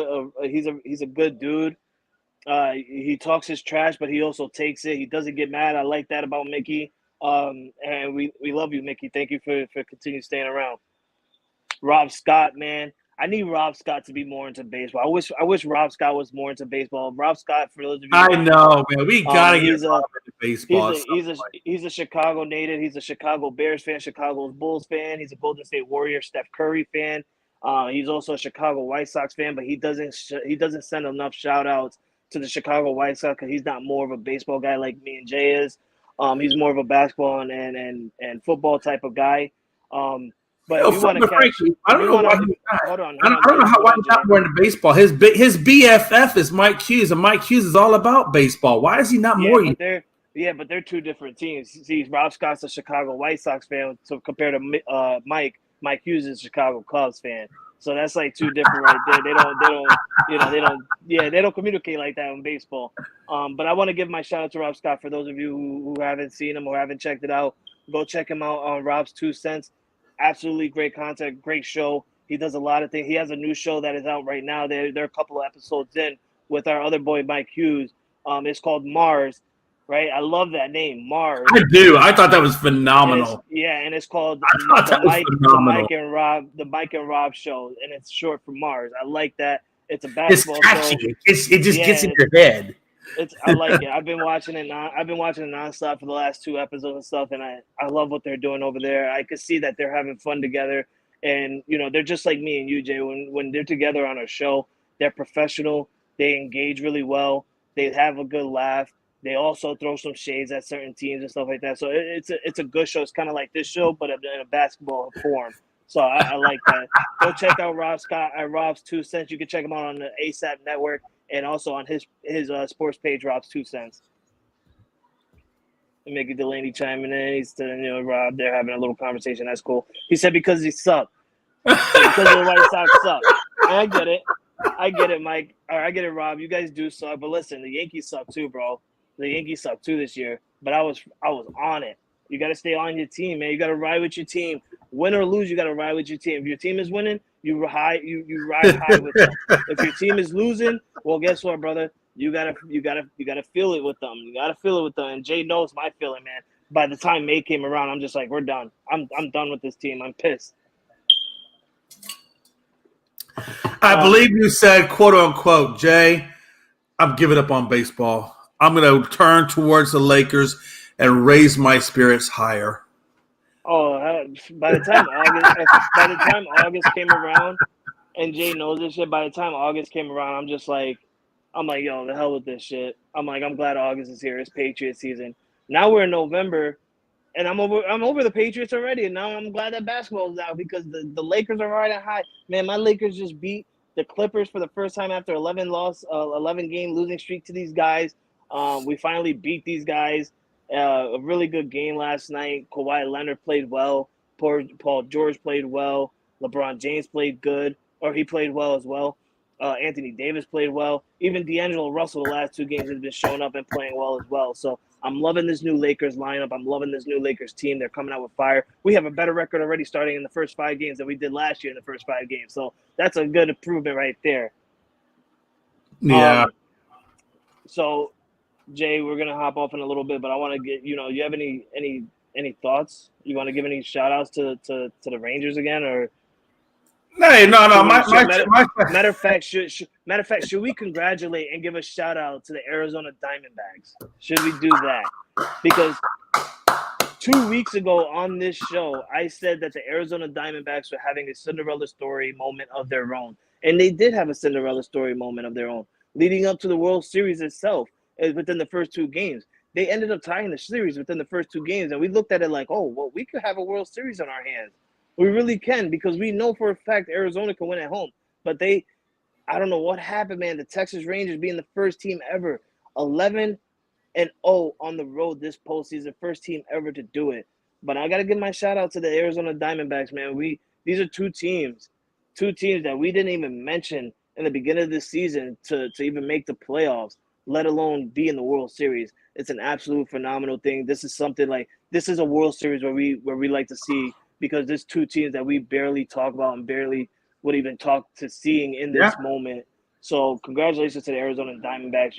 [SPEAKER 1] he's a good dude. He talks his trash, but he also takes it. He doesn't get mad. I like that about Mickey. And we love you, Mickey. Thank you for continuing staying around. Rob Scott, man. I need Rob Scott to be more into baseball. I wish Rob Scott was more into baseball. Rob Scott, for those of you who
[SPEAKER 2] I
[SPEAKER 1] don't
[SPEAKER 2] know, man. We gotta get
[SPEAKER 1] he's a
[SPEAKER 2] Rob into baseball. at some point.
[SPEAKER 1] he's a Chicago native. He's a Chicago Bears fan, Chicago Bulls fan. He's a Golden State Warrior, Steph Curry fan. He's also a Chicago White Sox fan, but he doesn't send enough shout outs to the Chicago White Sox because he's not more of a baseball guy like me and Jay is. He's more of a basketball and football type of guy. But if you want to catch,
[SPEAKER 2] Frankie, I don't know why he's not.
[SPEAKER 1] hold on,
[SPEAKER 2] I don't know why he's not more into baseball. His BFF is Mike Hughes, and Mike Hughes is all about baseball. Why is he not more?
[SPEAKER 1] But they're two different teams. See, Rob Scott's a Chicago White Sox fan, so compared to Mike Hughes is a Chicago Cubs fan. So that's like two different right there. They don't communicate like that in baseball. But I want to give my shout out to Rob Scott. For those of you who haven't seen him or haven't checked it out, go check him out on Rob's 2 Cents. Absolutely great content, great show. He does a lot of things. He has a new show that is out right now. They're a couple of episodes in with our other boy Mike Hughes. It's called Mars, right? I love that name, Mars.
[SPEAKER 2] I do. I thought that was phenomenal.
[SPEAKER 1] And it's called the Mike and Rob show, and it's short for Mars. I like that. It's a basketball
[SPEAKER 2] catchy.
[SPEAKER 1] show.
[SPEAKER 2] It just gets in your head.
[SPEAKER 1] I like it. I've been watching it. I've been watching it nonstop for the last 2 episodes and stuff, and I love what they're doing over there. I could see that they're having fun together, and they're just like me and you, Jay. When they're together on a show, they're professional. They engage really well. They have a good laugh. They also throw some shades at certain teams and stuff like that. So it's a good show. It's kind of like this show, but in a basketball form. So I like that. Go check out Rob Scott at Rob's 2 Cents. You can check him out on the ASAP Network and also on his sports page, Rob's 2 Cents. And Mickey Delaney chiming in. He's telling Rob, they're having a little conversation. That's cool. He said because he sucked. Because the White Sox suck. I get it, Mike. Or I get it, Rob. You guys do suck. But listen, the Yankees suck too, bro. The Yankees suck too this year. But I was on it. You got to stay on your team, man. You got to ride with your team. Win or lose, you got to ride with your team. If your team is winning, you ride high with them. If your team is losing, well, guess what, brother? You gotta feel it with them. You gotta feel it with them. And Jay knows my feeling, man. By the time May came around, I'm just like, we're done. I'm done with this team. I'm pissed.
[SPEAKER 2] I believe you said, quote unquote, Jay, I'm giving up on baseball. I'm going to turn towards the Lakers and raise my spirits higher.
[SPEAKER 1] Oh, by the time August came around, and Jay knows this shit. By the time August came around, I'm like, yo, the hell with this shit. I'm glad August is here. It's Patriots season. Now we're in November, and I'm over the Patriots already. And now I'm glad that basketball is out because the Lakers are riding high. Man, my Lakers just beat the Clippers for the first time after 11 game losing streak to these guys. We finally beat these guys. A really good game last night. Kawhi Leonard played well. Paul George played well. LeBron James played good, or he played well as well. Anthony Davis played well. Even D'Angelo Russell the last 2 games has been showing up and playing well as well. So I'm loving this new Lakers lineup. I'm loving this new Lakers team. They're coming out with fire. We have a better record already starting in the first 5 games than we did last year in the first 5 games. So that's a good improvement right there.
[SPEAKER 2] Yeah.
[SPEAKER 1] So, Jay, we're gonna hop off in a little bit, but I want to get you have any thoughts? You want to give any shout outs to the Rangers again, or?
[SPEAKER 2] Hey, no.
[SPEAKER 1] Matter of fact, should we congratulate and give a shout out to the Arizona Diamondbacks? Should we do that? Because 2 weeks ago on this show, I said that the Arizona Diamondbacks were having a Cinderella story moment of their own, and they did have a Cinderella story moment of their own, leading up to the World Series itself. Within the first 2 games, they ended up tying the series within the first 2 games, and we looked at it like, oh, well, we could have a World Series on our hands. We really can, because we know for a fact Arizona can win at home. But I don't know what happened, man. The Texas Rangers being the first team ever, 11-0 on the road this postseason, first team ever to do it. But I got to give my shout out to the Arizona Diamondbacks, man. These are two teams that we didn't even mention in the beginning of the season to even make the playoffs, let alone be in the World Series. It's an absolute phenomenal thing. This is a World Series where we like to see, because there's 2 teams that we barely talk about and barely would even talk to seeing in this moment So congratulations to the Arizona Diamondbacks.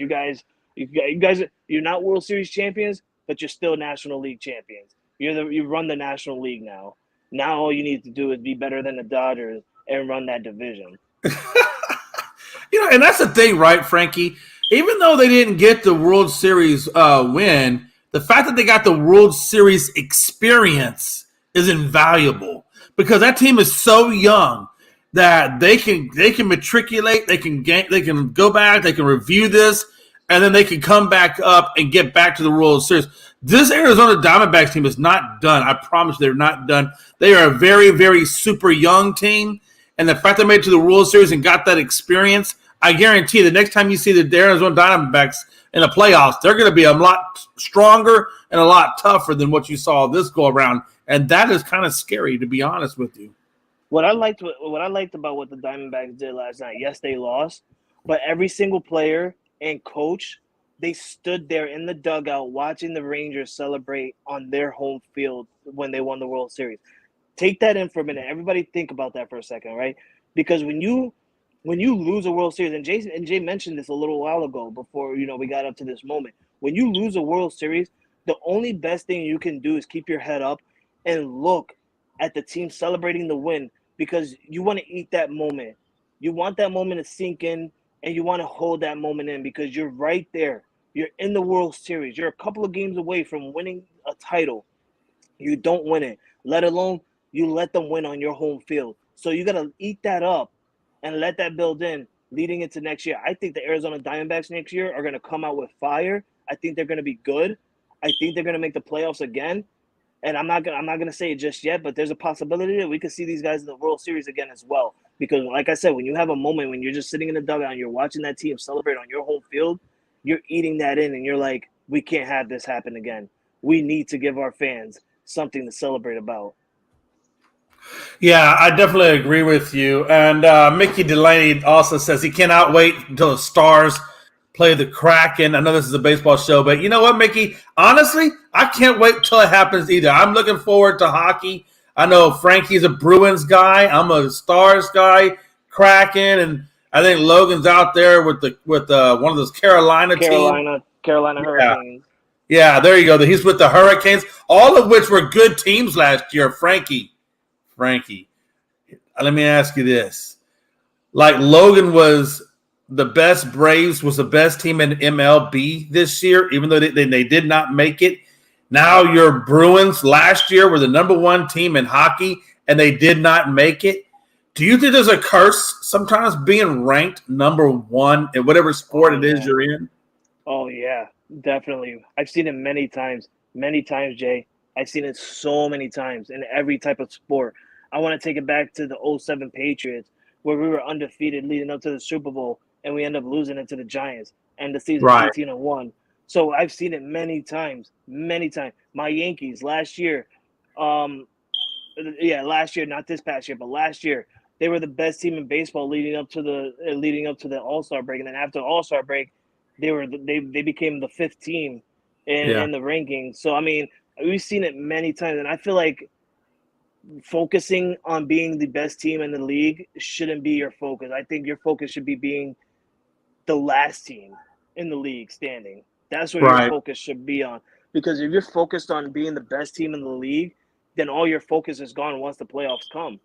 [SPEAKER 1] You're not World Series champions, but you're still National League champions. You run the National League now. Now all you need to do is be better than the Dodgers and run that division.
[SPEAKER 2] And that's the thing, right, Frankie? Even though they didn't get the World Series win, the fact that they got the World Series experience is invaluable because that team is so young that they can matriculate, they can go back, they can review this, and then they can come back up and get back to the World Series. This Arizona Diamondbacks team is not done. I promise they're not done. They are a very, very super young team, and the fact they made it to the World Series and got that experience, I guarantee the next time you see the Arizona Diamondbacks in the playoffs, they're going to be a lot stronger and a lot tougher than what you saw this go around, and that is kind of scary, to be honest with you.
[SPEAKER 1] What I liked about what the Diamondbacks did last night, yes, they lost, but every single player and coach, they stood there in the dugout watching the Rangers celebrate on their home field when they won the World Series. Take that in for a minute. Everybody think about that for a second, right? Because when you lose a World Series, and Jay mentioned this a little while ago before we got up to this moment. When you lose a World Series, the only best thing you can do is keep your head up and look at the team celebrating the win because you want to eat that moment. You want that moment to sink in, and you want to hold that moment in because you're right there. You're in the World Series. You're a couple of games away from winning a title. You don't win it, let alone you let them win on your home field. So you got to eat that up and let that build in leading into next year. I think the Arizona Diamondbacks next year are going to come out with fire. I think they're going to be good. I think they're going to make the playoffs again. And I'm not gonna say it just yet, but there's a possibility that we could see these guys in the World Series again as well. Because, like I said, when you have a moment when you're just sitting in the dugout and you're watching that team celebrate on your home field, you're eating that in, and you're like, we can't have this happen again. We need to give our fans something to celebrate about.
[SPEAKER 2] Yeah, I definitely agree with you. And Mickey Delaney also says he cannot wait until the Stars play the Kraken. I know this is a baseball show, but you know what, Mickey? Honestly, I can't wait until it happens either. I'm looking forward to hockey. I know Frankie's a Bruins guy. I'm a Stars guy, Kraken, and I think Logan's out there with one of those Carolina teams.
[SPEAKER 1] Carolina Hurricanes.
[SPEAKER 2] Yeah, there you go. He's with the Hurricanes, all of which were good teams last year, Frankie, let me ask you this. Like Logan was the best, Braves was the best team in MLB this year, even though they did not make it. Now your Bruins last year were the number one team in hockey, and they did not make it. Do you think there's a curse sometimes being ranked number one in whatever sport it is you're in?
[SPEAKER 1] Oh, yeah, definitely. I've seen it many times, Jay. I've seen it so many times in every type of sport. I want to take it back to the 2007 Patriots, where we were undefeated leading up to the Super Bowl, and we end up losing it to the Giants, and the season 18-1. So I've seen it many times. My Yankees last year, last year, not this past year, but last year, they were the best team in baseball leading up to the All-Star break, and then after the All-Star break, they became the fifth team in the rankings. So I mean, we've seen it many times, and I feel like focusing on being the best team in the league shouldn't be your focus. I think your focus should be being the last team in the league standing. That's what your focus should be on. Because if you're focused on being the best team in the league, then all your focus is gone once the playoffs come.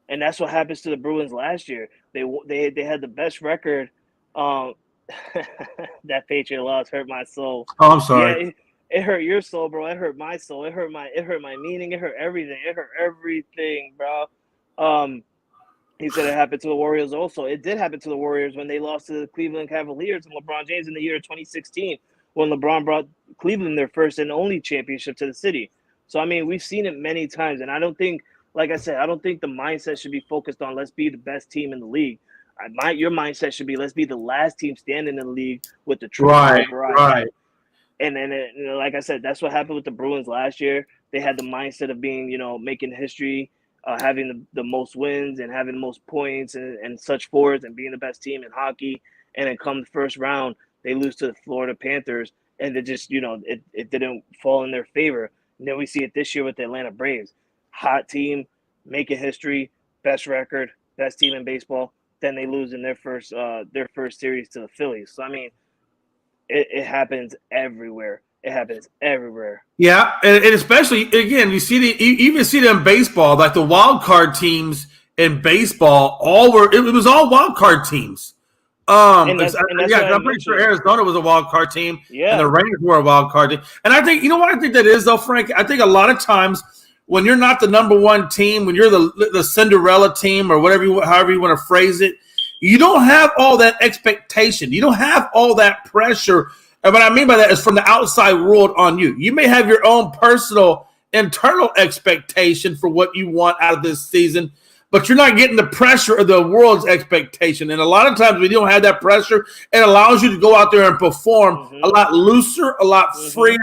[SPEAKER 1] And that's what happens to the Bruins last year. They had the best record. That Patriot loss hurt my soul.
[SPEAKER 2] Oh, I'm sorry.
[SPEAKER 1] Yeah, it hurt your soul, bro. It hurt my soul. It hurt my meaning. It hurt everything. It hurt everything, bro. He said it happened to the Warriors also. It did happen to the Warriors when they lost to the Cleveland Cavaliers and LeBron James in the year 2016 when LeBron brought Cleveland their first and only championship to the city. So, I mean, we've seen it many times. And I don't think, like I said, I don't think the mindset should be focused on let's be the best team in the league. Your mindset should be let's be the last team standing in the league with the trophy.
[SPEAKER 2] Right.
[SPEAKER 1] And then, like I said, that's what happened with the Bruins last year. They had the mindset of being, making history, having the most wins and having the most points and such forth and being the best team in hockey. And then come the first round, they lose to the Florida Panthers. And it just, it didn't fall in their favor. And then we see it this year with the Atlanta Braves. Hot team, making history, best record, best team in baseball. then they lose in their first series to the Phillies. So I mean, it happens everywhere. It happens everywhere.
[SPEAKER 2] Yeah, and especially again, you even see it in baseball, like the wild card teams in baseball, it was all wild card teams.
[SPEAKER 1] And that's
[SPEAKER 2] Yeah, I'm pretty sure Arizona was a wild card team, and
[SPEAKER 1] Yeah.
[SPEAKER 2] the Rangers were a wild card team. And I think, you know what I think that is, though, Frank? I think a lot of times when you're not the number one team, when you're the Cinderella team or however you want to phrase it, you don't have all that expectation. You don't have all that pressure. And what I mean by that is from the outside world on you. You may have your own personal internal expectation for what you want out of this season, but you're not getting the pressure of the world's expectation. And a lot of times when you don't have that pressure, it allows you to go out there and perform a lot looser, a lot freer,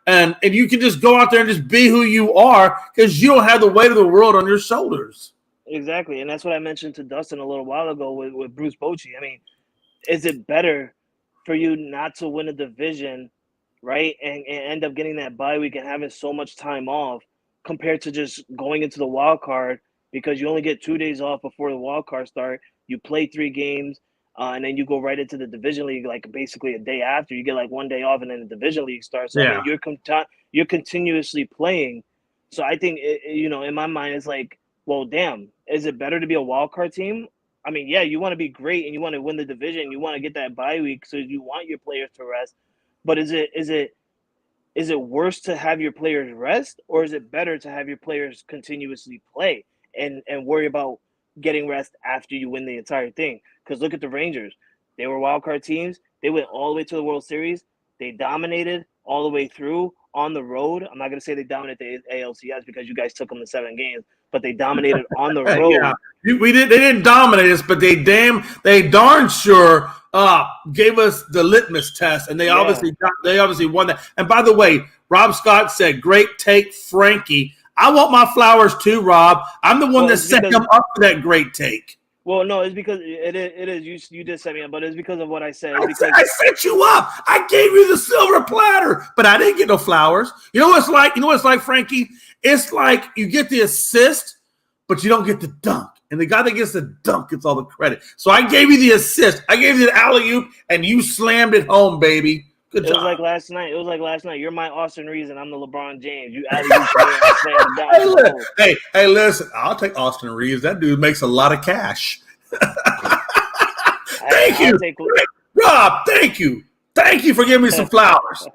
[SPEAKER 2] and you can just go out there and just be who you are because you don't have the weight of the world on your shoulders.
[SPEAKER 1] Exactly. And that's what I mentioned to Dustin a little while ago with Bruce Bochy. I mean, is it better for you not to win a division, right, and end up getting that bye week and having so much time off compared to just going into the wild card because you only get 2 days off before the wild card start. You play 3 games, and then you go right into the division league like basically a day after. You get like 1 day off, and then the division league starts. So I mean, you're continuously playing. So I think in my mind, it's like, well, damn, is it better to be a wild card team? I mean, yeah, you want to be great and you want to win the division. You want to get that bye week, so you want your players to rest. But is it worse to have your players rest, or is it better to have your players continuously play and worry about getting rest after you win the entire thing? Because look at the Rangers. They were wild card teams. They went all the way to the World Series. They dominated all the way through on the road. I'm not going to say they dominated the ALCS because you guys took them to 7 games, but they dominated on the road.
[SPEAKER 2] Yeah. They didn't dominate us, but they darn sure gave us the litmus test, and they obviously won that. And by the way, Rob Scott said, "Great take, Frankie." I want my flowers too, Rob. I'm the one that set him up for that great take.
[SPEAKER 1] Well, no, it's because it is you did set me up, but it's because of what I said.
[SPEAKER 2] I set you up. I gave you the silver platter, but I didn't get no flowers. You know what it's like? You know what it's like, Frankie? It's like you get the assist, but you don't get the dunk. And the guy that gets the dunk gets all the credit. So I gave you the assist. I gave you the alley-oop, and you slammed it home, baby. Good job.
[SPEAKER 1] It was like last night. You're my Austin Reeves, and I'm the LeBron James. You alley-oop me.
[SPEAKER 2] Hey, listen. I'll take Austin Reeves. That dude makes a lot of cash. Thank you, Rob. Thank you. Thank you for giving me some flowers.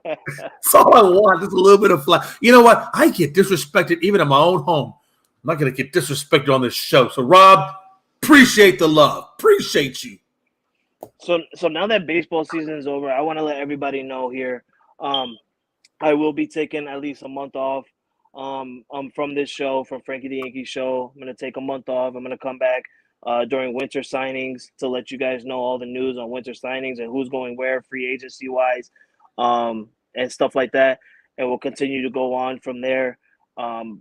[SPEAKER 2] That's all I want. Just a little bit of flower. You know what? I get disrespected even in my own home. I'm not going to get disrespected on this show. So, Rob, appreciate the love. Appreciate you.
[SPEAKER 1] So now that baseball season is over, I want to let everybody know here. I will be taking at least a month off from this show, from Frankie the Yankee show. I'm going to take a month off. I'm going to come back during winter signings to let you guys know all the news on winter signings and who's going where, free agency wise, and stuff like that. And we'll continue to go on from there.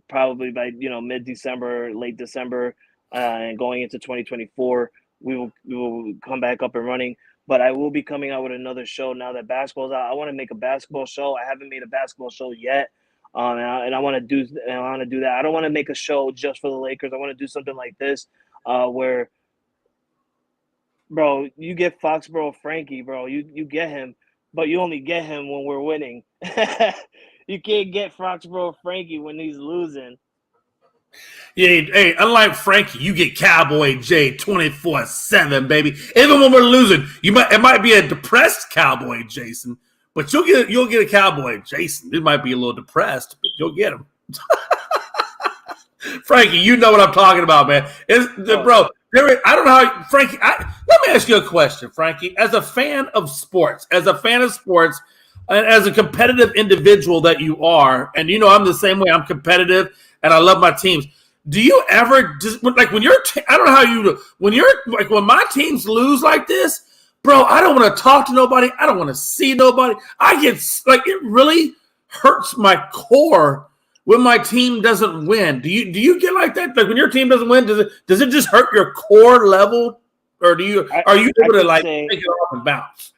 [SPEAKER 1] Probably by mid-December, late December, and going into 2024, we will come back up and running. But I will be coming out with another show now that basketball's out. I want to make a basketball show. I haven't made a basketball show yet, and I want to do that. I don't want to make a show just for the Lakers. I want to do something like this, where, bro, you get Foxborough Frankie, bro. You get him, but you only get him when we're winning. You can't get Foxborough Frankie when he's losing.
[SPEAKER 2] Yeah, hey, unlike Frankie, you get Cowboy J 24/7, baby. Even when we're losing, it might be a depressed Cowboy Jason, but you'll get a Cowboy Jason. It might be a little depressed, but you'll get him. Frankie, you know what I'm talking about, man. Bro, I don't know how Frankie. Let me ask you a question, Frankie. As a fan of sports, and as a competitive individual that you are, and I'm the same way. I'm competitive, and I love my teams. Do you ever just like when I don't know how you do. When my teams lose like this, bro? I don't want to talk to nobody. I don't want to see nobody. I get like it really hurts my core when my team doesn't win. Do you get like that? Like when your team doesn't win, does it just hurt your core level, or are you able to like take it off and bounce?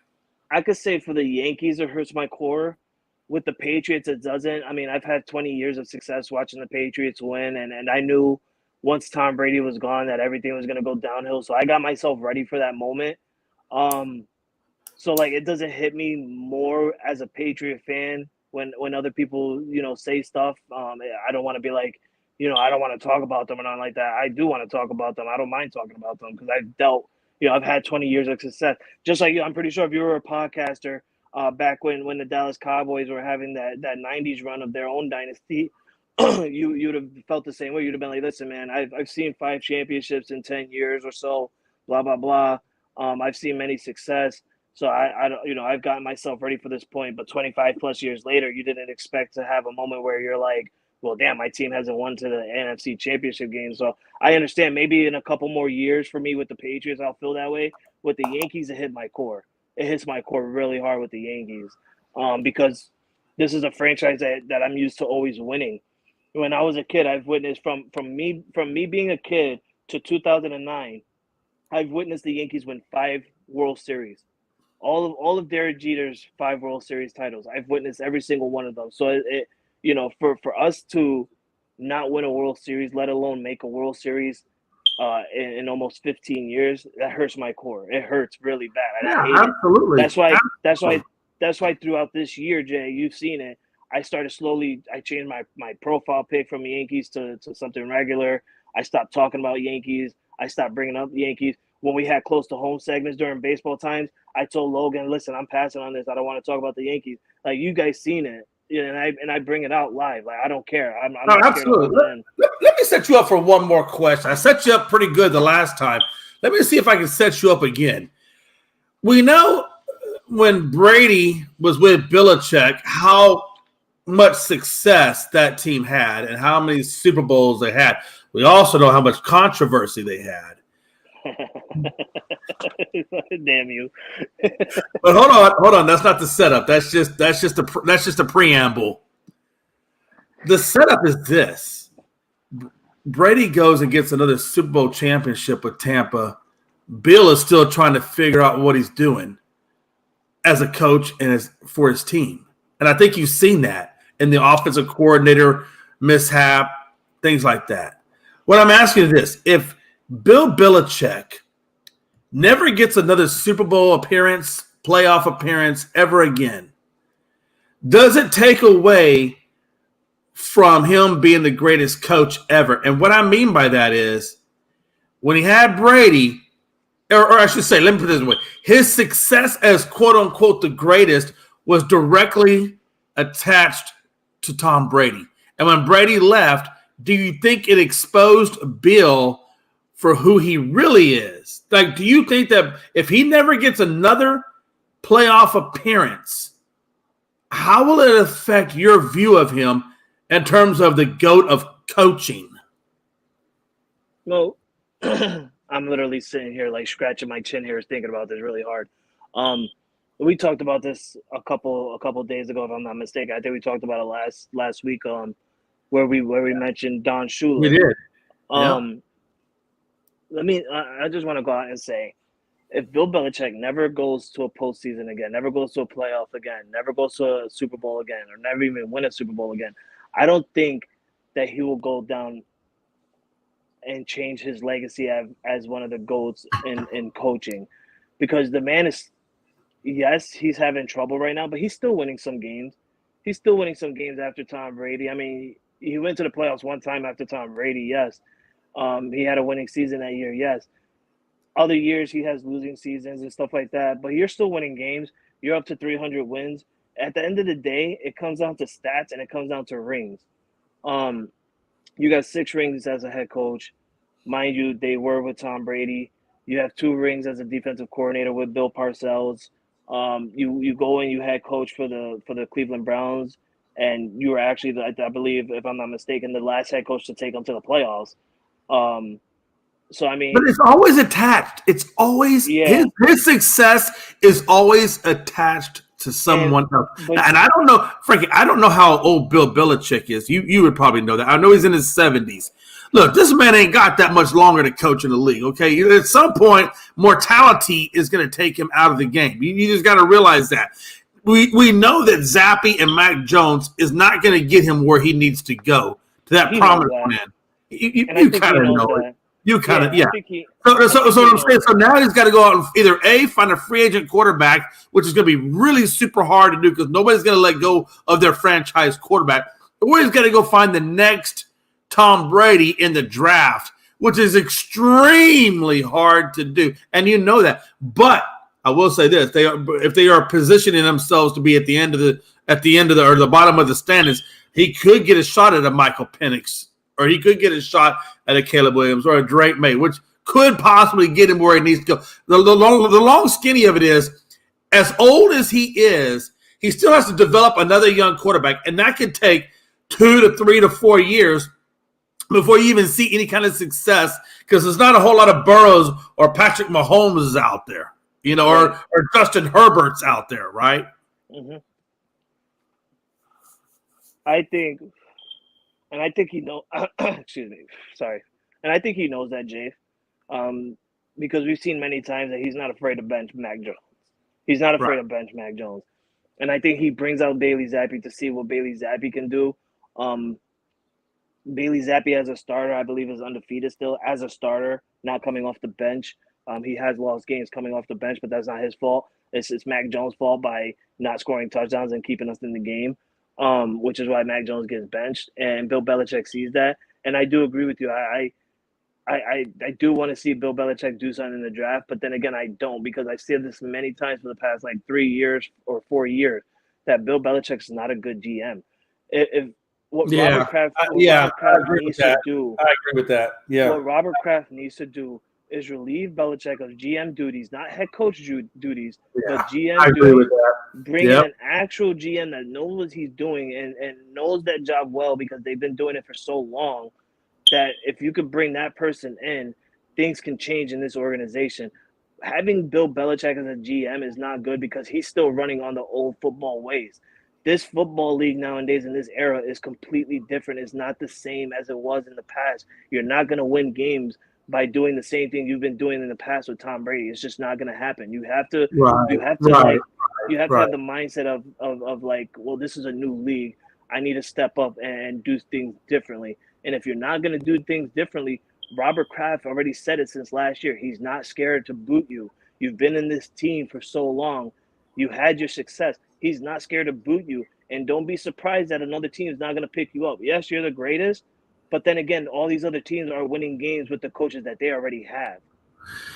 [SPEAKER 1] I could say for the Yankees, it hurts my core. With the Patriots, it doesn't. I mean, I've had 20 years of success watching the Patriots win, and I knew once Tom Brady was gone, that everything was going to go downhill. So I got myself ready for that moment. So like it doesn't hit me more as a Patriot fan when other people, say stuff. I don't want to be like, I don't want to talk about them or nothing like that. I do want to talk about them. I don't mind talking about them because I've dealt, I've had 20 years of success. Just like you, I'm pretty sure if you were a podcaster back when the Dallas Cowboys were having that 90s run of their own dynasty, you'd have felt the same way. You'd have been like, listen, man, I've seen 5 championships in 10 years or so, blah, blah, blah. I've seen many success. So I don't, I've gotten myself ready for this point, but 25 plus years later, you didn't expect to have a moment where you're like, well, damn, my team hasn't won to the NFC Championship game. So I understand maybe in a couple more years for me with the Patriots, I'll feel that way. With the Yankees, it hit my core. It hits my core really hard with the Yankees because this is a franchise that I'm used to always winning. When I was a kid, I've witnessed from me being a kid to 2009, I've witnessed the Yankees win 5 World Series. All of Derek Jeter's 5 World Series titles. I've witnessed every single one of them. So for us to not win a World Series, let alone make a World Series in almost 15 years, that hurts my core. It hurts really bad. And I hate
[SPEAKER 2] absolutely.
[SPEAKER 1] It. That's why throughout this year, Jay, you've seen it. I changed my profile pic from Yankees to something regular. I stopped talking about Yankees. I stopped bringing up the Yankees. When we had close to home segments during baseball times, I told Logan, listen, I'm passing on this. I don't want to talk about the Yankees. Like, you guys seen it. And I bring it out live. Like, I don't care. I'm not
[SPEAKER 2] absolutely. Let me set you up for one more question. I set you up pretty good the last time. Let me see if I can set you up again. We know when Brady was with Belichick, how much success that team had and how many Super Bowls they had. We also know how much controversy they had.
[SPEAKER 1] Damn you!
[SPEAKER 2] But hold on. That's not the setup. That's just a preamble. The setup is this: Brady goes and gets another Super Bowl championship with Tampa. Bill is still trying to figure out what he's doing as a coach and for his team. And I think you've seen that in the offensive coordinator mishap, things like that. What I'm asking is this: if Bill Belichick never gets another Super Bowl appearance, playoff appearance ever again, does it take away from him being the greatest coach ever? And what I mean by that is when he had Brady, or I should say, let me put it this way, his success as quote-unquote the greatest was directly attached to Tom Brady. And when Brady left, do you think it exposed Bill for who he really is? Like, do you think that if he never gets another playoff appearance, how will it affect your view of him in terms of the GOAT of coaching?
[SPEAKER 1] Well, I'm literally sitting here like scratching my chin hairs thinking about this really hard. We talked about this a couple days ago, if I'm not mistaken. I think we talked about it last week where we mentioned Don Shula.
[SPEAKER 2] We did.
[SPEAKER 1] I just want to go out and say, if Bill Belichick never goes to a postseason again, never goes to a playoff again, never goes to a Super Bowl again, or never even win a Super Bowl again, I don't think that he will go down and change his legacy as one of the GOATs in coaching. Because the man is, yes, he's having trouble right now, but he's still winning some games. He's still winning some games after Tom Brady. I mean, he went to the playoffs one time after Tom Brady, yes. He had a winning season that year, yes. Other years he has losing seasons and stuff like that, but you're still winning games. You're up to 300 wins. At the end of the day, it comes down to stats and it comes down to rings. You got 6 rings as a head coach. Mind you, they were with Tom Brady. You have 2 rings as a defensive coordinator with Bill Parcells. You go and you head coach for the Cleveland Browns, and you were actually, I believe, if I'm not mistaken, the last head coach to take them to the playoffs. So I mean,
[SPEAKER 2] but it's always attached. It's always his success is always attached to someone else. And I don't know, Frankie. I don't know how old Bill Belichick is. You would probably know that. I know he's in his 70s. Look, this man ain't got that much longer to coach in the league. Okay, at some point, mortality is going to take him out of the game. You just got to realize that. We know that Zappe and Mac Jones is not going to get him where he needs to go, to that promised land.
[SPEAKER 1] And I
[SPEAKER 2] You
[SPEAKER 1] think
[SPEAKER 2] kind
[SPEAKER 1] he
[SPEAKER 2] of
[SPEAKER 1] knows
[SPEAKER 2] know it.
[SPEAKER 1] that.
[SPEAKER 2] You kind of, yeah.
[SPEAKER 1] I think he.
[SPEAKER 2] So
[SPEAKER 1] I think
[SPEAKER 2] what
[SPEAKER 1] he
[SPEAKER 2] I'm
[SPEAKER 1] knows
[SPEAKER 2] saying, so
[SPEAKER 1] that.
[SPEAKER 2] now he's got to go out and either A, find a free agent quarterback, which is going to be really super hard to do because nobody's going to let go of their franchise quarterback, or he's got to go find the next Tom Brady in the draft, which is extremely hard to do. And you know that. But I will say this, if they are positioning themselves to be at the end of the bottom of the standings, he could get a shot at a Michael Penix, or he could get a shot at a Caleb Williams or a Drake May, which could possibly get him where he needs to go. The long skinny of it is, as old as he is, he still has to develop another young quarterback, and that could take 2 to 3 to 4 years before you even see any kind of success, because there's not a whole lot of Burrows or Patrick Mahomes out there, or Justin Herbert's out there, right?
[SPEAKER 1] Mm-hmm. I think he knows. Excuse me, sorry. And I think he knows that, Jay, because we've seen many times that he's not afraid to bench Mac Jones. He's not afraid to bench Mac Jones, and I think he brings out Bailey Zappi to see what Bailey Zappi can do. Bailey Zappi as a starter, I believe, is undefeated still as a starter, not coming off the bench. He has lost games coming off the bench, but that's not his fault. It's Mac Jones' fault by not scoring touchdowns and keeping us in the game, which is why Mac Jones gets benched. And Bill Belichick sees that. And I do agree with you. I do want to see Bill Belichick do something in the draft, but then again, I don't, because I've said this many times for the past 3 years or 4 years that Bill Belichick's not a good GM. If Robert Kraft needs to do.
[SPEAKER 2] I agree with that. Yeah.
[SPEAKER 1] What Robert Kraft needs to do is relieve Belichick of GM duties, not head coach duties, but GM duties. Bring in an actual GM that knows what he's doing and knows that job well, because they've been doing it for so long, that if you could bring that person in, things can change in this organization. Having Bill Belichick as a GM is not good, because he's still running on the old football ways. This football league nowadays in this era is completely different. It's not the same as it was in the past. You're not going to win games by doing the same thing you've been doing in the past with Tom Brady. It's just not going to happen. You have to have the mindset of well, this is a new league. I need to step up and do things differently. And if you're not going to do things differently, Robert Kraft already said it since last year. He's not scared to boot you. You've been in this team for so long. You had your success. He's not scared to boot you. And don't be surprised that another team is not going to pick you up. Yes, you're the greatest, but then again, all these other teams are winning games with the coaches that they already have.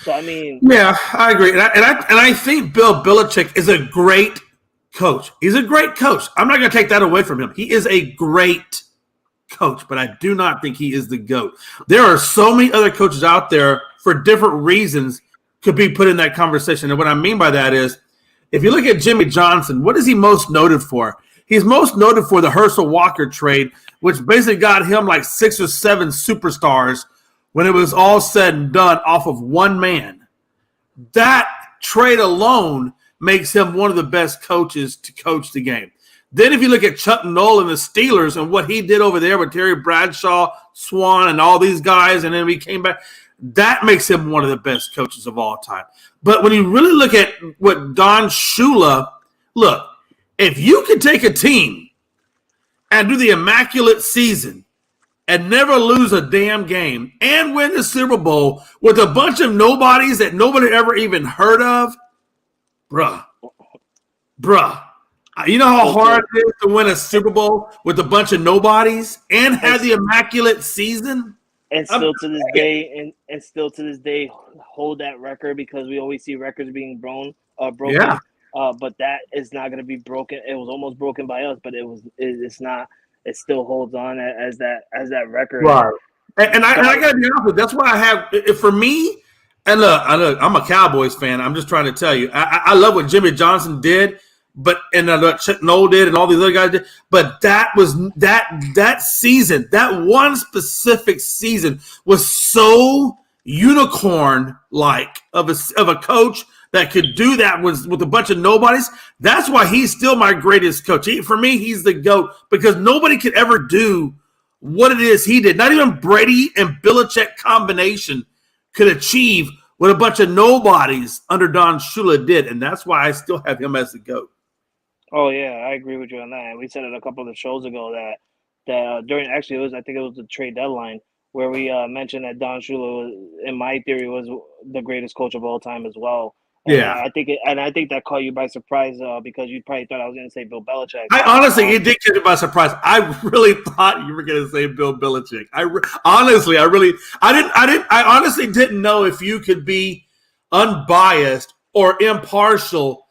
[SPEAKER 1] So, I mean.
[SPEAKER 2] Yeah, I agree. And I think Bill Belichick is a great coach. He's a great coach. I'm not going to take that away from him. He is a great coach, but I do not think he is the GOAT. There are so many other coaches out there for different reasons could be put in that conversation. And what I mean by that is, if you look at Jimmy Johnson, what is he most noted for? He's most noted for the Herschel Walker trade, which basically got him 6 or 7 superstars when it was all said and done off of one man. That trade alone makes him one of the best coaches to coach the game. Then if you look at Chuck Noll and the Steelers and what he did over there with Terry Bradshaw, Swan, and all these guys, and then he came back, that makes him one of the best coaches of all time. But when you really look at what Don Shula, look, if you could take a team and do the immaculate season and never lose a damn game and win the Super Bowl with a bunch of nobodies that nobody ever even heard of, bruh, you know how hard it is to win a Super Bowl with a bunch of nobodies and have the immaculate season?
[SPEAKER 1] And still to this day, hold that record, because we always see records being broken.
[SPEAKER 2] Yeah.
[SPEAKER 1] But that is not going to be broken. It was almost broken by us, but it's not. It still holds on as that record.
[SPEAKER 2] Right. And I got to be honest with you, that's why I have, for me, and look, I'm a Cowboys fan. I'm just trying to tell you, I love what Jimmy Johnson did, and what Chuck Noll did and all these other guys did. But that was that season, that one specific season was so unicorn-like of a coach that could do that with a bunch of nobodies. That's why he's still my greatest coach. For me, he's the GOAT, because nobody could ever do what it is he did. Not even Brady and Belichick combination could achieve what a bunch of nobodies under Don Shula did, and that's why I still have him as the GOAT.
[SPEAKER 1] Oh yeah, I agree with you on that. We said it a couple of shows ago that during, actually, I think it was the trade deadline. where we mentioned that Don Shula, in my theory, was the greatest coach of all time as well. And
[SPEAKER 2] Yeah.
[SPEAKER 1] I think that caught you by surprise because you probably thought I was going to say Bill Belichick.
[SPEAKER 2] I honestly, it did catch me by surprise. I really thought you were going to say Bill Belichick. I honestly didn't know if you could be unbiased or impartial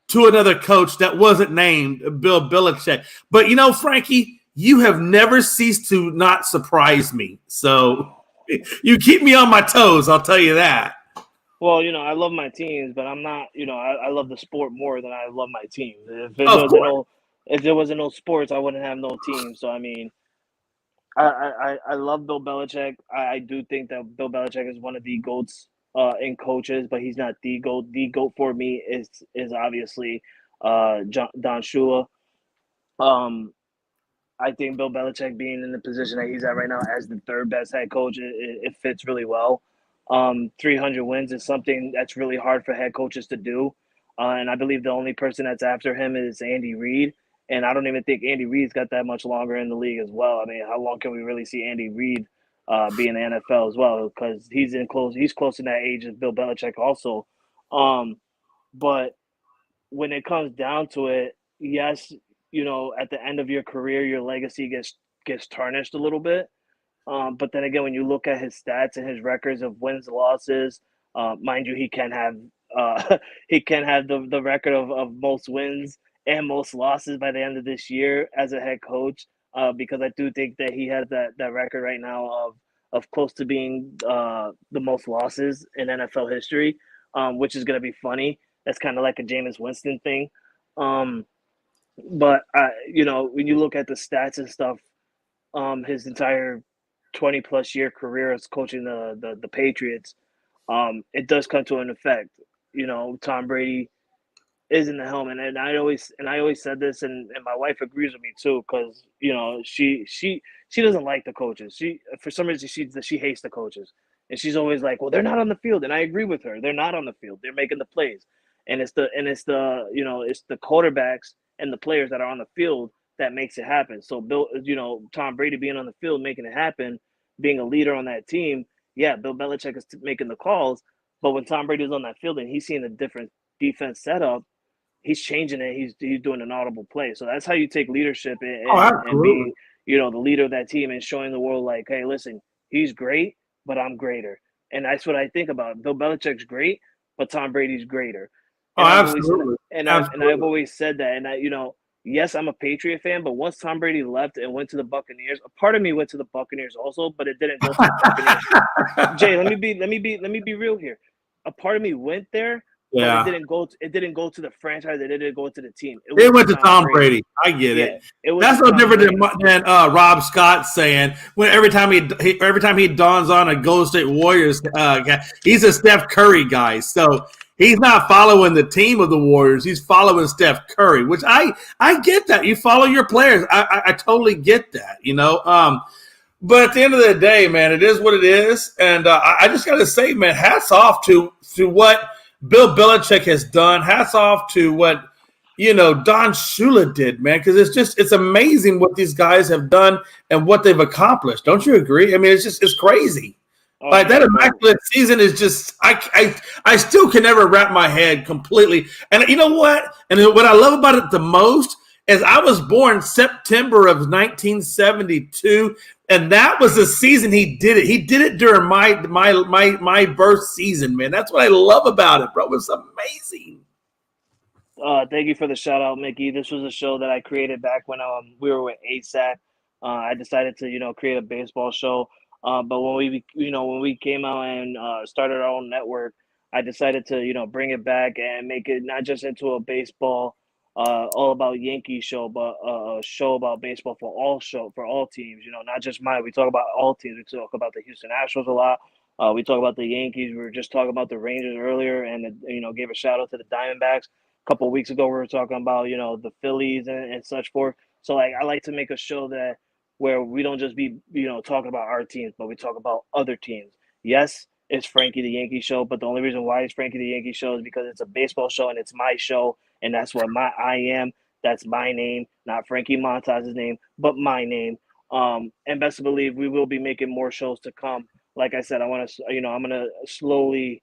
[SPEAKER 2] to another coach that wasn't named Bill Belichick. But Frankie, you have never ceased to not surprise me. So you keep me on my toes. I'll tell you that.
[SPEAKER 1] Well, I love my teams, but I'm not. I love the sport more than I love my teams. If there wasn't no sports, I wouldn't have no team. So I mean, I love Bill Belichick. I do think that Bill Belichick is one of the goats in coaches, but he's not the goat. The goat for me is obviously Don Shula. I think Bill Belichick being in the position that he's at right now as the third best head coach, it fits really well. 300 wins is something that's really hard for head coaches to do. And I believe the only person that's after him is Andy Reid. And I don't even think Andy Reid's got that much longer in the league as well. I mean, how long can we really see Andy Reid be in the NFL as well? Because he's close in that age as Bill Belichick also. But when it comes down to it, yes, at the end of your career, your legacy gets tarnished a little bit. But then again, when you look at his stats and his records of wins and losses, mind you, he can have the record of most wins and most losses by the end of this year as a head coach. Because I do think that he has that record right now of close to being the most losses in NFL history, which is going to be funny. That's kind of like a Jameis Winston thing. But when you look at the stats and stuff, his entire 20-plus year career as coaching the Patriots, it does come to an effect. Tom Brady is in the helmet, and I always said this, and my wife agrees with me too, because she doesn't like the coaches. She, for some reason, she hates the coaches, and she's always like, well, they're not on the field, and I agree with her. They're not on the field. They're making the plays, and it's the quarterbacks and the players that are on the field that makes it happen. So Tom Brady being on the field, making it happen, being a leader on that team. Yeah, Bill Belichick is making the calls, but when Tom Brady's on that field and he's seeing a different defense setup, he's changing it. He's doing an audible play. So that's how you take leadership and being, the leader of that team and showing the world like, hey, listen, he's great, but I'm greater. And that's what I think about. Bill Belichick's great, but Tom Brady's greater. And
[SPEAKER 2] Absolutely.
[SPEAKER 1] I've always said that. And yes, I'm a Patriot fan, but once Tom Brady left and went to the Buccaneers, a part of me went to the Buccaneers also, but it didn't go to the Buccaneers. Jay, let me be real here. A part of me went there, but it didn't go to the franchise. It didn't go to the team.
[SPEAKER 2] It went to Tom Brady. I get it. That's no different than Rob Scott saying when every time he dons on a Golden State Warriors guy, he's a Steph Curry guy. So he's not following the team of the Warriors. He's following Steph Curry, which I get that. You follow your players. I totally get that, But at the end of the day, man, it is what it is. And I just got to say, man, hats off to what Bill Belichick has done. Hats off to what, Don Shula did, man, because it's amazing what these guys have done and what they've accomplished. Don't you agree? I mean, it's crazy. Like that immaculate season is just I still can never wrap my head completely. And you know what? And what I love about it the most is I was born September of 1972, and that was the season he did it. He did it during my birth season, man. That's what I love about it, bro. It was amazing.
[SPEAKER 1] Thank you for the shout out, Mickey. This was a show that I created back when we were with ASAC. I decided to create a baseball show. But when we came out and started our own network, I decided to bring it back and make it not just into a baseball all about Yankee show, but a show about baseball for all teams. Not just mine. We talk about all teams. We talk about the Houston Astros a lot. We talk about the Yankees. We were just talking about the Rangers earlier, and gave a shout out to the Diamondbacks. A couple of weeks ago, we were talking about the Phillies and such forth. So I like to make a show where we don't just be, talking about our teams, but we talk about other teams. Yes, it's Frankie the Yankee Show, but the only reason why it's Frankie the Yankee Show is because it's a baseball show and it's my show, and that's what I am. That's my name, not Frankie Montaz's name, but my name. And best to believe we will be making more shows to come. Like I said, I'm gonna slowly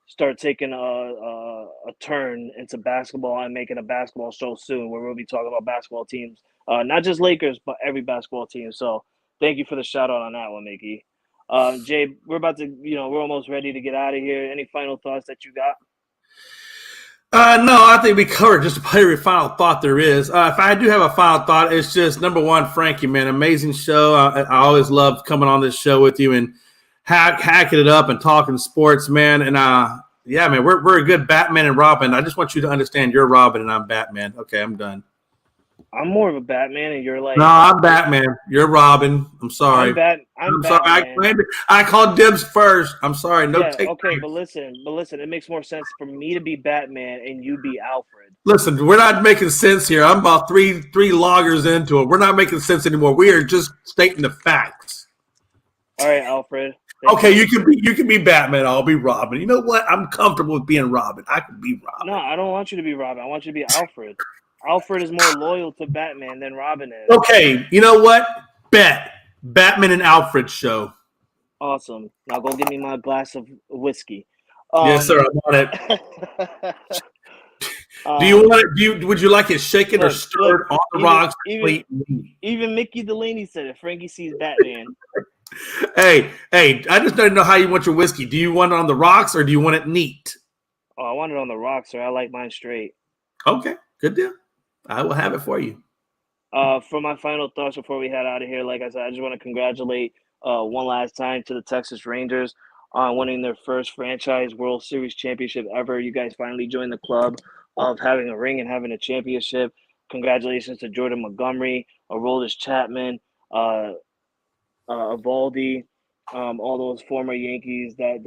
[SPEAKER 1] start taking a turn into basketball and making a basketball show soon, where we'll be talking about basketball teams, not just Lakers, but every basketball team. So thank you for the shout out on that one, Mickey. Jay, we're about to, we're almost ready to get out of here. Any final thoughts that you got?
[SPEAKER 2] No, I think we covered just about every final thought there is. If I do have a final thought, it's just number one, Frankie, man, amazing show. I always love coming on this show with you and hacking it up and talking sports, man. And yeah, man, we're a good Batman and Robin. I just want you to understand you're Robin and I'm Batman. Okay, I'm done.
[SPEAKER 1] I'm more of a Batman, and you're like,
[SPEAKER 2] no, I'm Batman. You're Robin. I'm sorry.
[SPEAKER 1] I'm
[SPEAKER 2] sorry.
[SPEAKER 1] Batman.
[SPEAKER 2] I called dibs first. I'm sorry. No,
[SPEAKER 1] yeah,
[SPEAKER 2] take.
[SPEAKER 1] Okay, but listen. It makes more sense for me to be Batman and you be Alfred.
[SPEAKER 2] Listen, we're not making sense here. I'm about three loggers into it. We're not making sense anymore. We are just stating the facts.
[SPEAKER 1] All right, Alfred.
[SPEAKER 2] Okay, you can be Batman. I'll be Robin. You know what? I'm comfortable with being Robin. I can be Robin.
[SPEAKER 1] No, I don't want you to be Robin. I want you to be Alfred. Alfred is more loyal to Batman than Robin is.
[SPEAKER 2] Okay, you know what? Bet. Batman and Alfred show.
[SPEAKER 1] Awesome. Now go get me my glass of whiskey.
[SPEAKER 2] Yes, sir. I'm on it. Do you want it? Would you like it shaken or stirred on the rocks?
[SPEAKER 1] Even Mickey Delaney said it. Frankie sees Batman.
[SPEAKER 2] Hey, I just don't know how you want your whiskey. Do you want it on the rocks or do you want it neat?
[SPEAKER 1] Oh, I want it on the rocks, sir. I like mine straight.
[SPEAKER 2] Okay, good deal. I will have it for you.
[SPEAKER 1] For my final thoughts before we head out of here, like I said, I just want to congratulate one last time to the Texas Rangers on winning their first franchise World Series championship ever. You guys finally joined the club of having a ring and having a championship. Congratulations to Jordan Montgomery, Aroldis Chapman, Evaldi, all those former Yankees that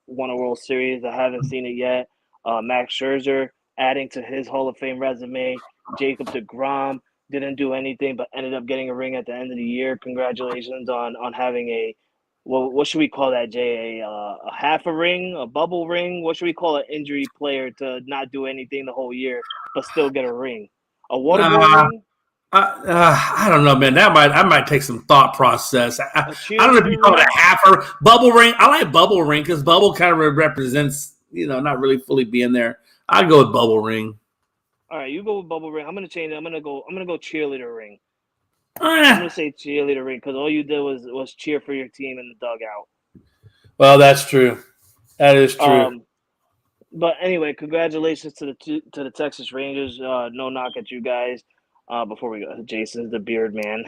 [SPEAKER 1] won a World Series that haven't seen it yet. Max Scherzer adding to his Hall of Fame resume. Jacob deGrom didn't do anything but ended up getting a ring at the end of the year. Congratulations on having a what should we call that, Jay? A half a ring, a bubble ring? What should we call an injury player to not do anything the whole year but still get a ring? A water boy ring?
[SPEAKER 2] I don't know, man. I might take some thought process. I don't know if you call it a half or bubble ring. I like bubble ring because bubble kind of represents, not really fully being there. I'd go with bubble ring.
[SPEAKER 1] All right, you go with bubble ring. I'm gonna change it. I'm gonna go cheerleader ring. I'm gonna say cheerleader ring because all you did was cheer for your team in the dugout.
[SPEAKER 2] Well, that's true. That is true.
[SPEAKER 1] But anyway, congratulations to the Texas Rangers. No knock at you guys. Before we go, Jason's the beard man.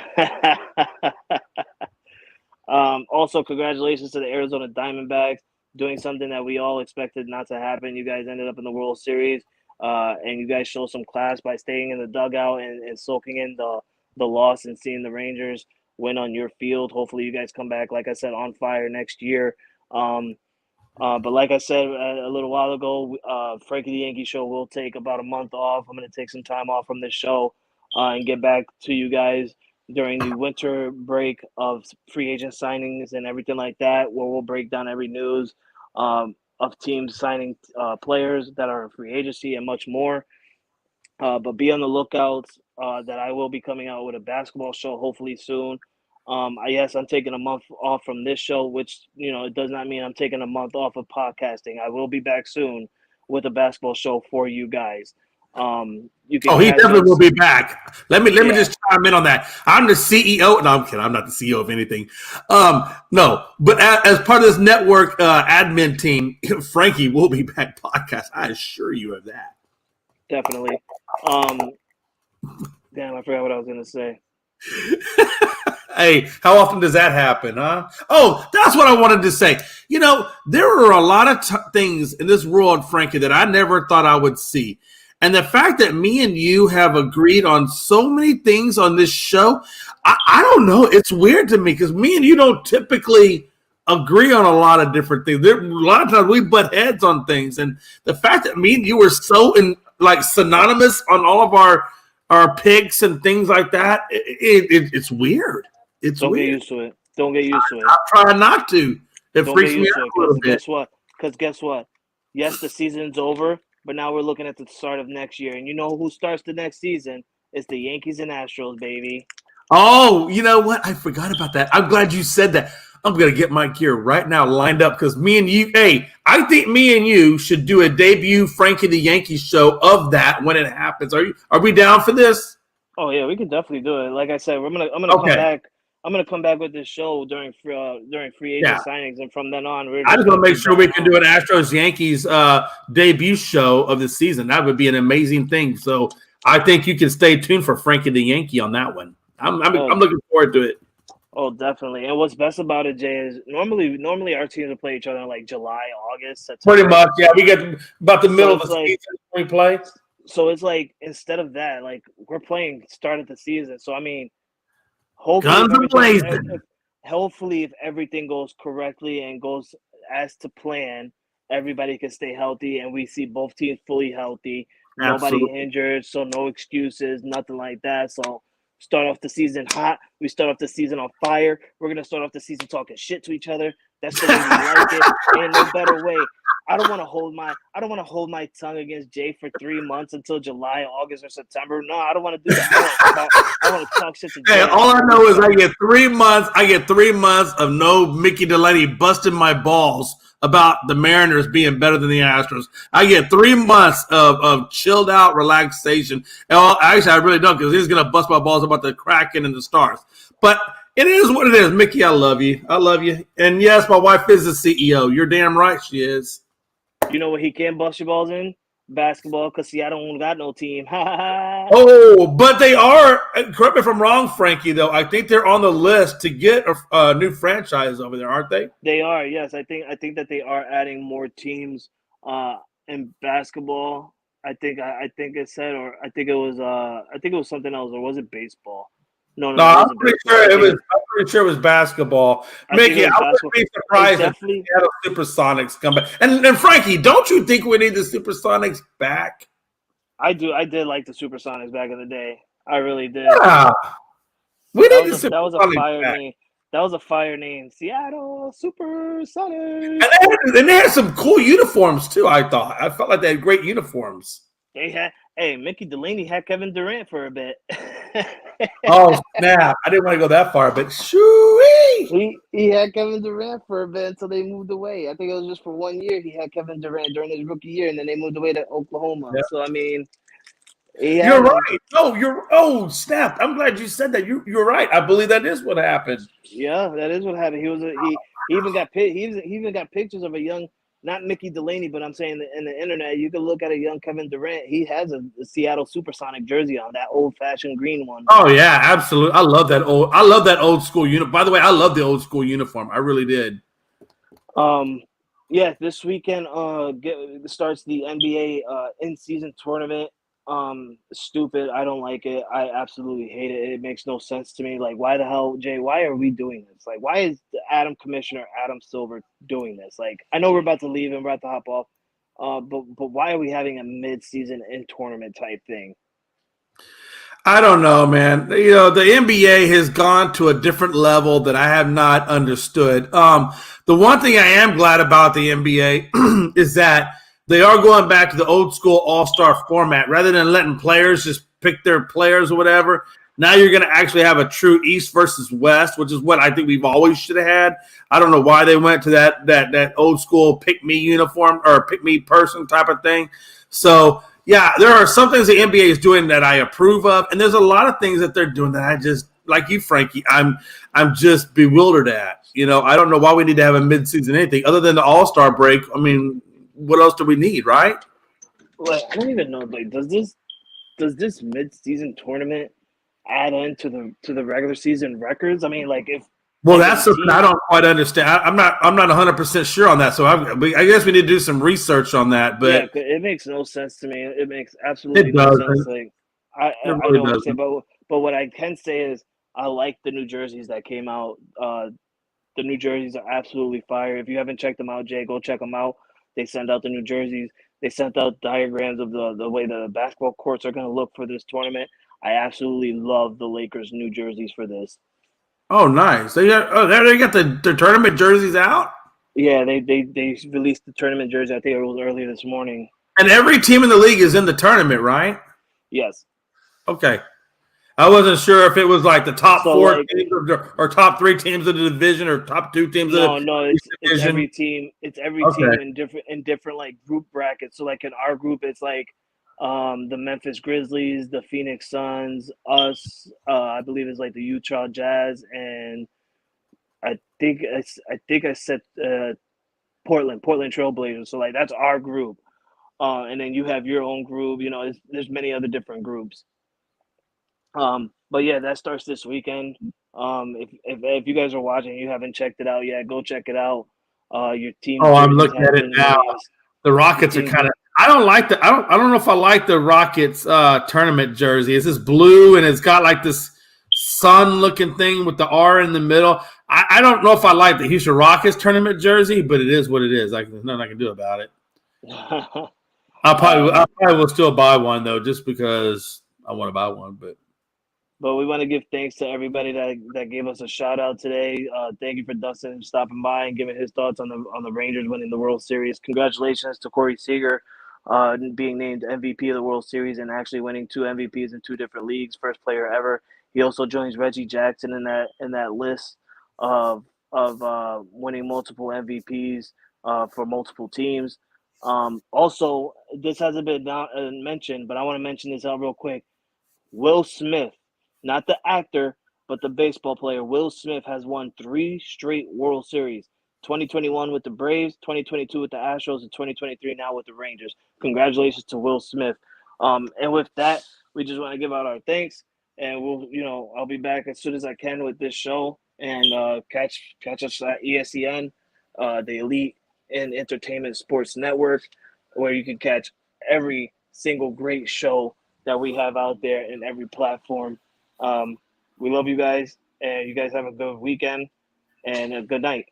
[SPEAKER 1] Also, congratulations to the Arizona Diamondbacks doing something that we all expected not to happen. You guys ended up in the World Series, and you guys showed some class by staying in the dugout and soaking in the loss and seeing the Rangers win on your field. Hopefully, you guys come back, like I said, on fire next year. But like I said a little while ago, Frankie the Yankee Show will take about a month off. I'm going to take some time off from this show and get back to you guys during the winter break of free agent signings and everything like that, where we'll break down every news of teams signing players that are in free agency and much more. But be on the lookout that I will be coming out with a basketball show hopefully soon. Yes, I'm taking a month off from this show, which, it does not mean I'm taking a month off of podcasting. I will be back soon with a basketball show for you guys. He
[SPEAKER 2] definitely will be back. Let me just chime in on that. I'm the CEO. No, I'm kidding. I'm not the CEO of anything. No, but as part of this network admin team, Frankie will be back podcast. I assure you of that.
[SPEAKER 1] Definitely. Damn, I forgot what I was going to say.
[SPEAKER 2] Hey, how often does that happen, huh? Oh, that's what I wanted to say. There are a lot of things in this world, Frankie, that I never thought I would see. And the fact that me and you have agreed on so many things on this show, I don't know. It's weird to me because me and you don't typically agree on a lot of different things. A lot of times we butt heads on things. And the fact that me and you were so synonymous on all of our picks and things like that, it's weird.
[SPEAKER 1] Don't
[SPEAKER 2] weird.
[SPEAKER 1] Get used to it. Don't get used to it.
[SPEAKER 2] I'm trying not to. It freaks me out a little bit.
[SPEAKER 1] Guess what? Yes, the season's over, but now we're looking at the start of next year. And you know who starts the next season? It's the Yankees and Astros, baby.
[SPEAKER 2] Oh, you know what? I forgot about that. I'm glad you said that. I'm going to get my gear right now lined up because me and you, hey, I think me and you should do a debut Frankie the Yankee show of that when it happens. Are we down for this?
[SPEAKER 1] Oh yeah, we could definitely do it. Like I said, I'm gonna come
[SPEAKER 2] Okay.
[SPEAKER 1] back. I'm gonna come back with this show during free agent
[SPEAKER 2] Yeah.
[SPEAKER 1] signings, and from then on, we're
[SPEAKER 2] I just want to make sure we can do
[SPEAKER 1] it.
[SPEAKER 2] an Astros Yankees debut show of the season. That would be an amazing thing. So I think you can stay tuned for Frankie the Yankee on that one. I'm looking forward to it.
[SPEAKER 1] Oh, definitely. And what's best about it, Jay, is normally our teams will play each other in like July, August, September.
[SPEAKER 2] Pretty much, yeah. We get about the middle of the
[SPEAKER 1] like,
[SPEAKER 2] season when we play.
[SPEAKER 1] So it's like instead of that, like we're playing start of the season. So I mean,
[SPEAKER 2] Guns blazing.
[SPEAKER 1] Hopefully, if everything goes correctly and goes as to plan, everybody can stay healthy, and we see both teams fully healthy.
[SPEAKER 2] Absolutely.
[SPEAKER 1] Nobody injured, so no excuses, nothing like that. So start off the season hot. We start off the season on fire. We're gonna start off the season talking shit to each other. That's the way we like it. Ain't no better way. I don't want to hold my tongue against Jay for 3 months until July, August, or September. No, I don't want to do that. I want to talk shit to Jay.
[SPEAKER 2] Hey, all I know is I get 3 months. I get 3 months of no Mickey Delaney busting my balls about the Mariners being better than the Astros. I get 3 months of chilled out relaxation. And actually, I really don't because he's going to bust my balls about the Kraken and the Stars. But it is what it is. Mickey, I love you. I love you. And yes, my wife is the CEO. You're damn right she is.
[SPEAKER 1] You know what he can bust your balls in? Basketball, because Seattle don't got no team.
[SPEAKER 2] Oh, but they are. Correct me if I'm wrong, Frankie, though. I think they're on the list to get a new franchise over there, aren't they?
[SPEAKER 1] They are, yes. I think that they are adding more teams in basketball. I think it said, or I think it was something else, or was it baseball? No,
[SPEAKER 2] I'm pretty sure it was basketball. Mickey, I wouldn't be surprised if the Seattle Supersonics come back. And Frankie, don't you think we need the Supersonics back?
[SPEAKER 1] I do. I did like the Supersonics back in the day. I really did.
[SPEAKER 2] Yeah. We need the Supersonics
[SPEAKER 1] that was a fire
[SPEAKER 2] back.
[SPEAKER 1] name. That was a fire name. Seattle Supersonics.
[SPEAKER 2] And they had some cool uniforms too, I thought. I felt like they had great uniforms.
[SPEAKER 1] Mickey Delaney had Kevin Durant for a bit.
[SPEAKER 2] Oh, snap. I didn't want to go that far, but shoo-wee.
[SPEAKER 1] He had Kevin Durant for a bit until they moved away. I think it was just for 1 year he had Kevin Durant during his rookie year, and then they moved away to Oklahoma. Yep. So, I mean,
[SPEAKER 2] you're right. Oh, snap. I'm glad you said that. You're right. I believe that is what happened.
[SPEAKER 1] Yeah, that is what happened. He even got pictures of a young, not Mickey Delaney, but I'm saying in the internet, you can look at a young Kevin Durant. He has a Seattle Supersonic jersey on, that old-fashioned green one.
[SPEAKER 2] Oh yeah, absolutely. I love that old school uniform. By the way, I love the old school uniform. I really did.
[SPEAKER 1] Yeah, this weekend starts the NBA in-season tournament. Stupid. I don't like it. I absolutely hate it. It makes no sense to me. Like, why the hell, Jay? Why are we doing this? Like, why is the Commissioner Adam Silver doing this? Like, I know we're about to leave and we're about to hop off. But why are we having a mid-season in-tournament type thing?
[SPEAKER 2] I don't know, man. You know, the NBA has gone to a different level that I have not understood. The one thing I am glad about the NBA is that they are going back to the old school all-star format. Rather than letting players just pick their players or whatever, now you're going to actually have a true East versus West, which is what I think we've always should have had. I don't know why they went to that old school pick-me uniform or pick-me person type of thing. So, yeah, there are some things the NBA is doing that I approve of, and there's a lot of things that they're doing that I just, like you, Frankie, I'm just bewildered at. You know, I don't know why we need to have a mid-season anything other than the all-star break. I mean, what else do we need, right?
[SPEAKER 1] Well, I don't even know. Like, does this mid-season tournament add into the regular season records? I mean, like, if
[SPEAKER 2] that's something I don't quite understand. I'm not 100% sure on that. So I guess we need to do some research on that. But
[SPEAKER 1] yeah, it makes no sense to me. It makes absolutely no sense. Like, I don't understand. But what I can say is I like the new jerseys that came out. The new jerseys are absolutely fire. If you haven't checked them out, Jay, go check them out. They sent out the new jerseys. They sent out diagrams of the way the basketball courts are going to look for this tournament. I absolutely love the Lakers' new jerseys for this.
[SPEAKER 2] Oh, nice. They got the tournament jerseys out?
[SPEAKER 1] Yeah, they released the tournament jersey. I think it was earlier this morning.
[SPEAKER 2] And every team in the league is in the tournament, right?
[SPEAKER 1] Yes.
[SPEAKER 2] Okay. I wasn't sure if it was like the top
[SPEAKER 1] So,
[SPEAKER 2] four
[SPEAKER 1] like,
[SPEAKER 2] teams or top three teams of the division or top two teams of
[SPEAKER 1] no,
[SPEAKER 2] the
[SPEAKER 1] it's
[SPEAKER 2] division.
[SPEAKER 1] every team. It's every
[SPEAKER 2] Okay.
[SPEAKER 1] team in different like group brackets. So like in our group, it's like the Memphis Grizzlies, the Phoenix Suns, us. I believe it's like the Utah Jazz, and I said Portland Trailblazers. So like that's our group. And then you have your own group. You know, there's many other different groups. But yeah, that starts this weekend. If you guys are watching, and you haven't checked it out yet, go check it out. Your team's
[SPEAKER 2] Oh, I'm
[SPEAKER 1] jerseys
[SPEAKER 2] looking
[SPEAKER 1] have
[SPEAKER 2] at it
[SPEAKER 1] been
[SPEAKER 2] now.
[SPEAKER 1] released.
[SPEAKER 2] The
[SPEAKER 1] Your
[SPEAKER 2] Rockets are
[SPEAKER 1] team's
[SPEAKER 2] kind of. I don't like the. I don't know if I like the Rockets tournament jersey. It's this blue and it's got like this sun looking thing with the R in the middle. I don't know if I like the Houston Rockets tournament jersey, but it is what it is. Like there's nothing I can do about it. I probably will still buy one though, just because I want to buy one.
[SPEAKER 1] But we want to give thanks to everybody that gave us a shout out today. Thank you for Dustin stopping by and giving his thoughts on the Rangers winning the World Series. Congratulations to Corey Seager, being named MVP of the World Series and actually winning 2 MVPs in 2 different leagues, first player ever. He also joins Reggie Jackson in that list of winning multiple MVPs for multiple teams. Also, this hasn't been mentioned, but I want to mention this out real quick. Will Smith, not the actor, but the baseball player, Will Smith has won 3 straight World Series. 2021 with the Braves, 2022 with the Astros, and 2023 now with the Rangers. Congratulations to Will Smith. And with that, we just want to give out our thanks, and I'll be back as soon as I can with this show, and catch us at ESEN, the Elite and Entertainment Sports Network, where you can catch every single great show that we have out there in every platform. We love you guys, and you guys have a good weekend and a good night.